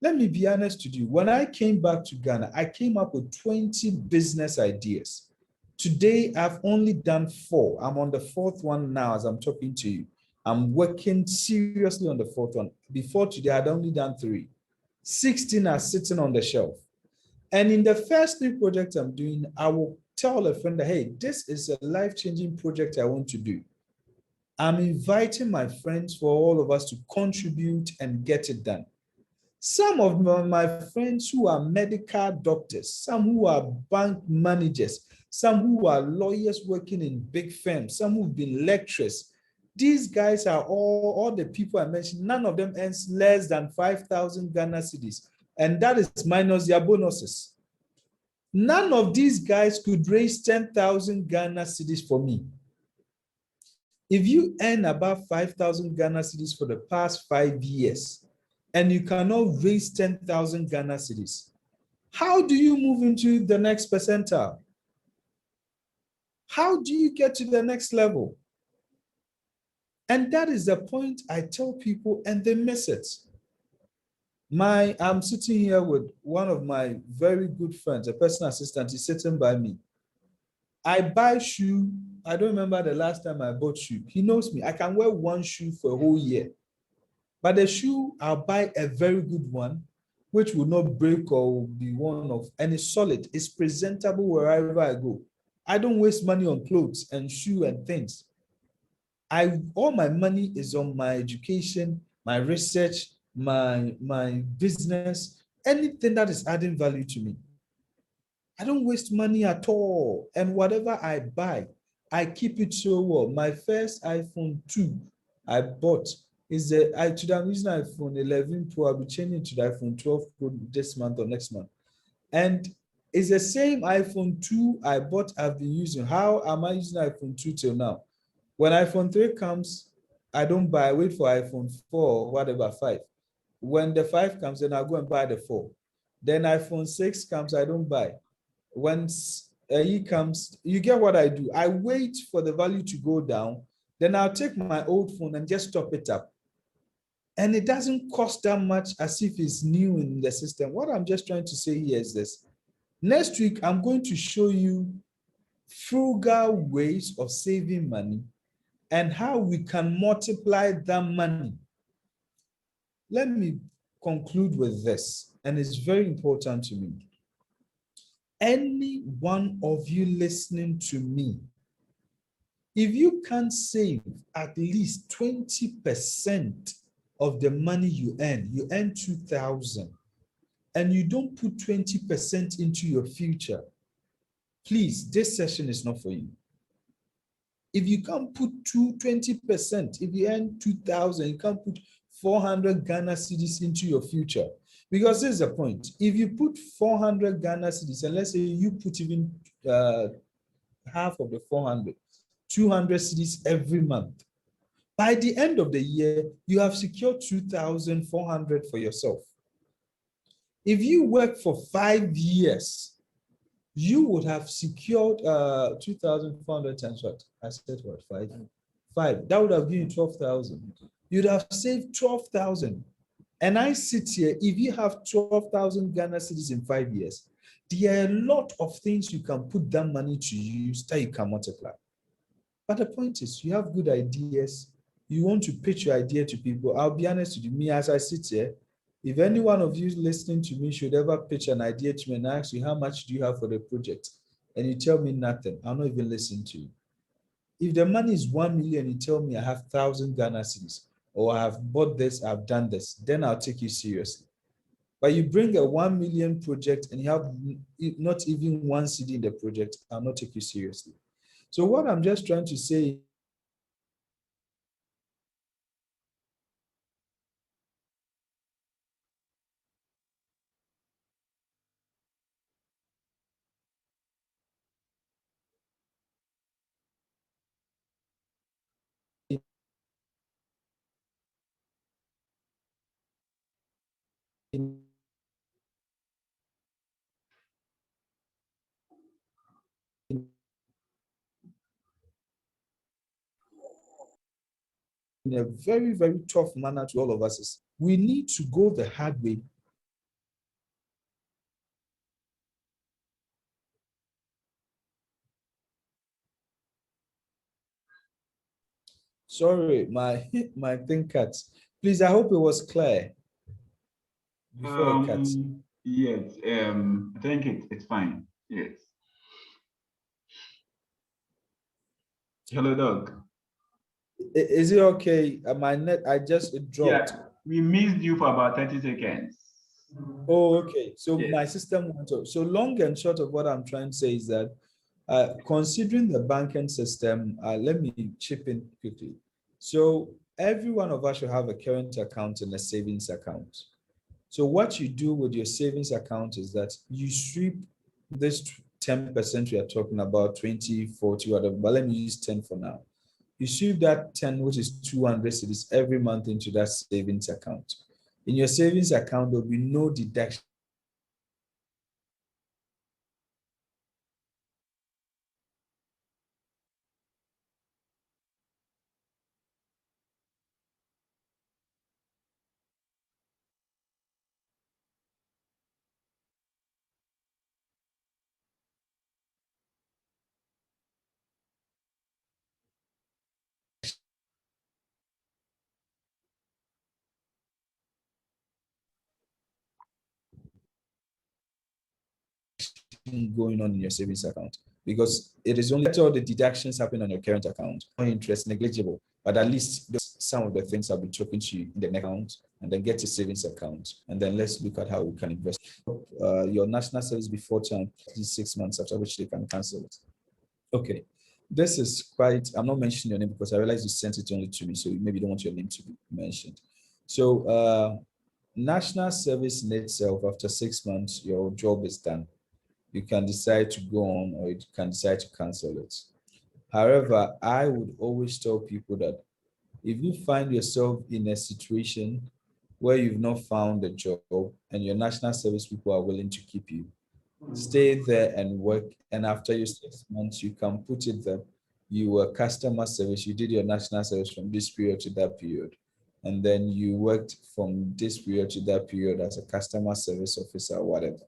Let me be honest with you. When I came back to Ghana, I came up with 20 business ideas. Today, I've only done 4. I'm on the 4th one now as I'm talking to you. I'm working seriously on the 4th one. Before today, I'd only done 3. 16 are sitting on the shelf. And in the first 3 projects I'm doing, I will tell a friend that, hey, this is a life-changing project I want to do. I'm inviting my friends for all of us to contribute and get it done. Some of my friends who are medical doctors, some who are bank managers, some who are lawyers working in big firms, some who've been lecturers. These guys are all the people I mentioned, none of them earns less than 5,000 Ghana cedis, and that is minus their bonuses. None of these guys could raise 10,000 Ghana cedis for me. If you earn about 5,000 Ghana cedis for the past 5 years, and you cannot raise 10,000 Ghana cedis, how do you move into the next percentile? How do you get to the next level? And that is the point I tell people and they miss it. I'm sitting here with one of my very good friends, a personal assistant, he's sitting by me. I buy shoe. I don't remember the last time I bought shoe. He knows me. I can wear one shoe for a whole year. But the shoe, I'll buy a very good one, which will not break or be one of, and it's solid. It's presentable wherever I go. I don't waste money on clothes and shoe and things. All my money is on my education, my research, my business, anything that is adding value to me. I don't waste money at all. And whatever I buy, I keep it so well. My first iPhone 2 I bought is today I'm using iPhone 11 Pro. I'll be changing to the iPhone 12 Pro this month or next month. And it's the same iPhone 2 I bought I've been using. How am I using iPhone 2 till now? When iPhone 3 comes, I don't buy, I wait for iPhone 4 or whatever, 5. When the 5 comes, then I'll go and buy the 4. Then iPhone 6 comes, I don't buy. When he comes, you get what I do. I wait for the value to go down, then I'll take my old phone and just top it up. And it doesn't cost that much as if it's new in the system. What I'm just trying to say here is this. Next week, I'm going to show you frugal ways of saving money and how we can multiply that money. Let me conclude with this, and it's very important to me. Any one of you listening to me, if you can save at least 20% of the money you earn 2,000, and you don't put 20% into your future, please, this session is not for you. If you can't put 20%, if you earn 2,000, you can't put 400 Ghana cedis into your future. Because this is the point. If you put 400 Ghana cedis, and let's say you put even half of the 400, 200 cedis every month, by the end of the year, you have secured 2,400 for yourself. If you work for 5 years, you would have secured 2,400 times what? I said what? Five. That would have given you 12,000. You'd have saved 12,000. And I sit here, if you have 12,000 Ghana cedis in 5 years, there are a lot of things you can put that money to use that you can multiply. But the point is, you have good ideas. You want to pitch your idea to people. I'll be honest with you, me as I sit here, if any one of you listening to me should ever pitch an idea to me and ask you, how much do you have for the project? And you tell me nothing, I'll not even listen to you. If the money is 1 million, you tell me I have 1,000 Ghana cedis, or I have bought this, I've done this, then I'll take you seriously. But you bring a 1 million project and you have not even 1 cedi in the project, I'll not take you seriously. So what I'm just trying to say in a very, very tough manner to all of us is we need to go the hard way. Sorry, my thing cuts. Please, I hope it was clear before it cuts. Yes, I think it's fine. Yes. Hello, Doc. Is it okay? My net, I just dropped. Yeah, we missed you for about 30 seconds. Oh, okay. So Yes. my system went off. So long and short of what I'm trying to say is that considering the banking system, let me chip in quickly. So every one of us should have a current account and a savings account. So what you do with your savings account is that you sweep this 10% we are talking about, 20, 40, whatever, but let me use 10 for now. You sweep that 10, which is 200 cedis every month into that savings account. In your savings account, there'll be no deduction going on in your savings account, because it is only all the deductions happen on your current account. No interest, negligible, but at least some of the things I'll be talking to you in the next account, and then get a savings account, and then let's look at how we can invest. Your national service before time, at least 6 months, after which they can cancel it. Okay, this is quite, I'm not mentioning your name because I realize you sent it only to me, so maybe you don't want your name to be mentioned. So national service in itself, after 6 months, your job is done. You can decide to go on or you can decide to cancel it. However, I would always tell people that if you find yourself in a situation where you've not found a job and your national service people are willing to keep you, stay there and work. And after your 6 months, you can put it that you were customer service, you did your national service from this period to that period. And then you worked from this period to that period as a customer service officer or whatever,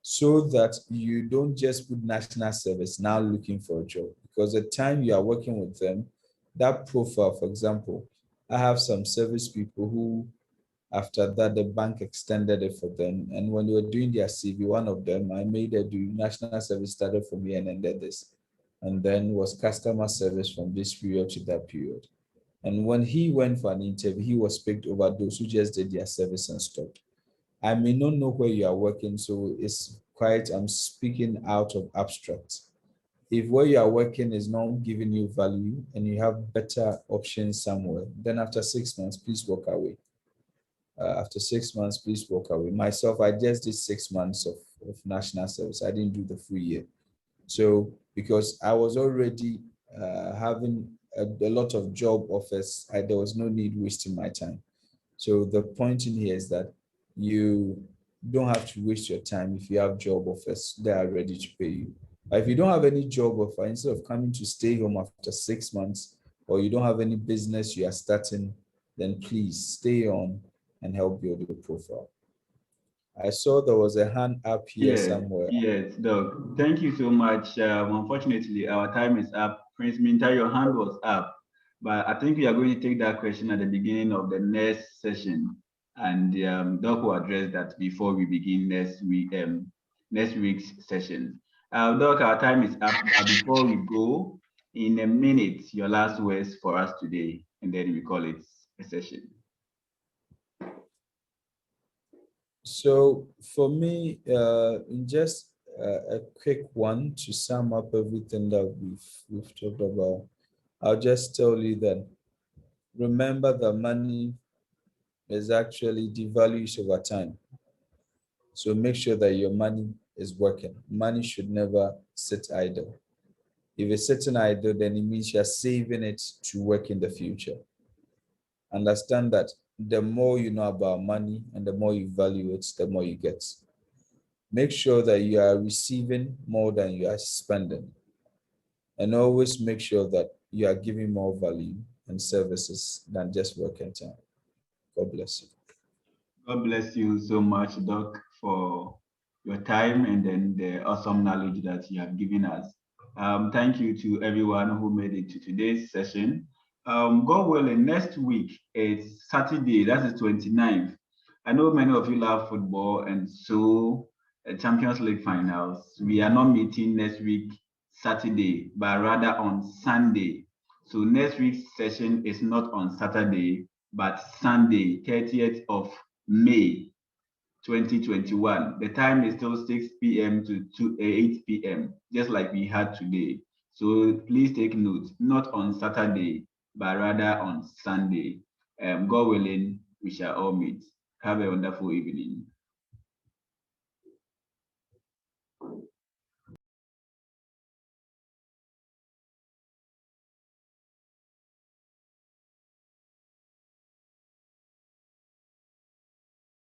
so that you don't just put national service now looking for a job, because the time you are working with them, that profile, for example, I have some service people who after that the bank extended it for them, and when they were doing their CV, one of them, I made her do national service, started for me and ended this, and then was customer service from this period to that period. And when he went for an interview, he was picked over those who just did their service and stopped. I may not know where you are working, so it's quite, I'm speaking out of abstract. If where you are working is not giving you value and you have better options somewhere, then after 6 months, please walk away. After 6 months, please walk away. Myself, I just did 6 months of national service. I didn't do the full year. So because I was already having a lot of job offers, there was no need wasting my time. So the point in here is that you don't have to waste your time if you have job offers that are ready to pay you. But if you don't have any job offer, instead of coming to stay home after 6 months, or you don't have any business you are starting, then please stay on and help build your profile. I saw there was a hand up here somewhere. Yes, Doc. Thank you so much. Unfortunately, our time is up. Prince Minta, your hand was up, but I think we are going to take that question at the beginning of the next session, and Doc will address that before we begin next week's session. Doc, our time is up. But before we go, in a minute, your last words for us today, and then we call it a session. So for me, just a quick one to sum up everything that we've talked about. I'll just tell you that remember that money is actually devalues over time. So make sure that your money is working. Money should never sit idle. If it's sitting idle, then it means you're saving it to work in the future. Understand that the more you know about money and the more you value it, the more you get. Make sure that you are receiving more than you are spending. And always make sure that you are giving more value and services than just working time. God bless you. God bless you so much, Doc, for your time and then the awesome knowledge that you have given us. Thank you to everyone who made it to today's session. God willing, next week is Saturday, that is 29th. I know many of you love football, and so Champions League finals. We are not meeting next week, Saturday, but rather on Sunday. So next week's session is not on Saturday, but Sunday, 30th of May 2021. The time is still 6 p.m. to 8 p.m., just like we had today. So please take note, not on Saturday, but rather on Sunday. God willing, we shall all meet. Have a wonderful evening.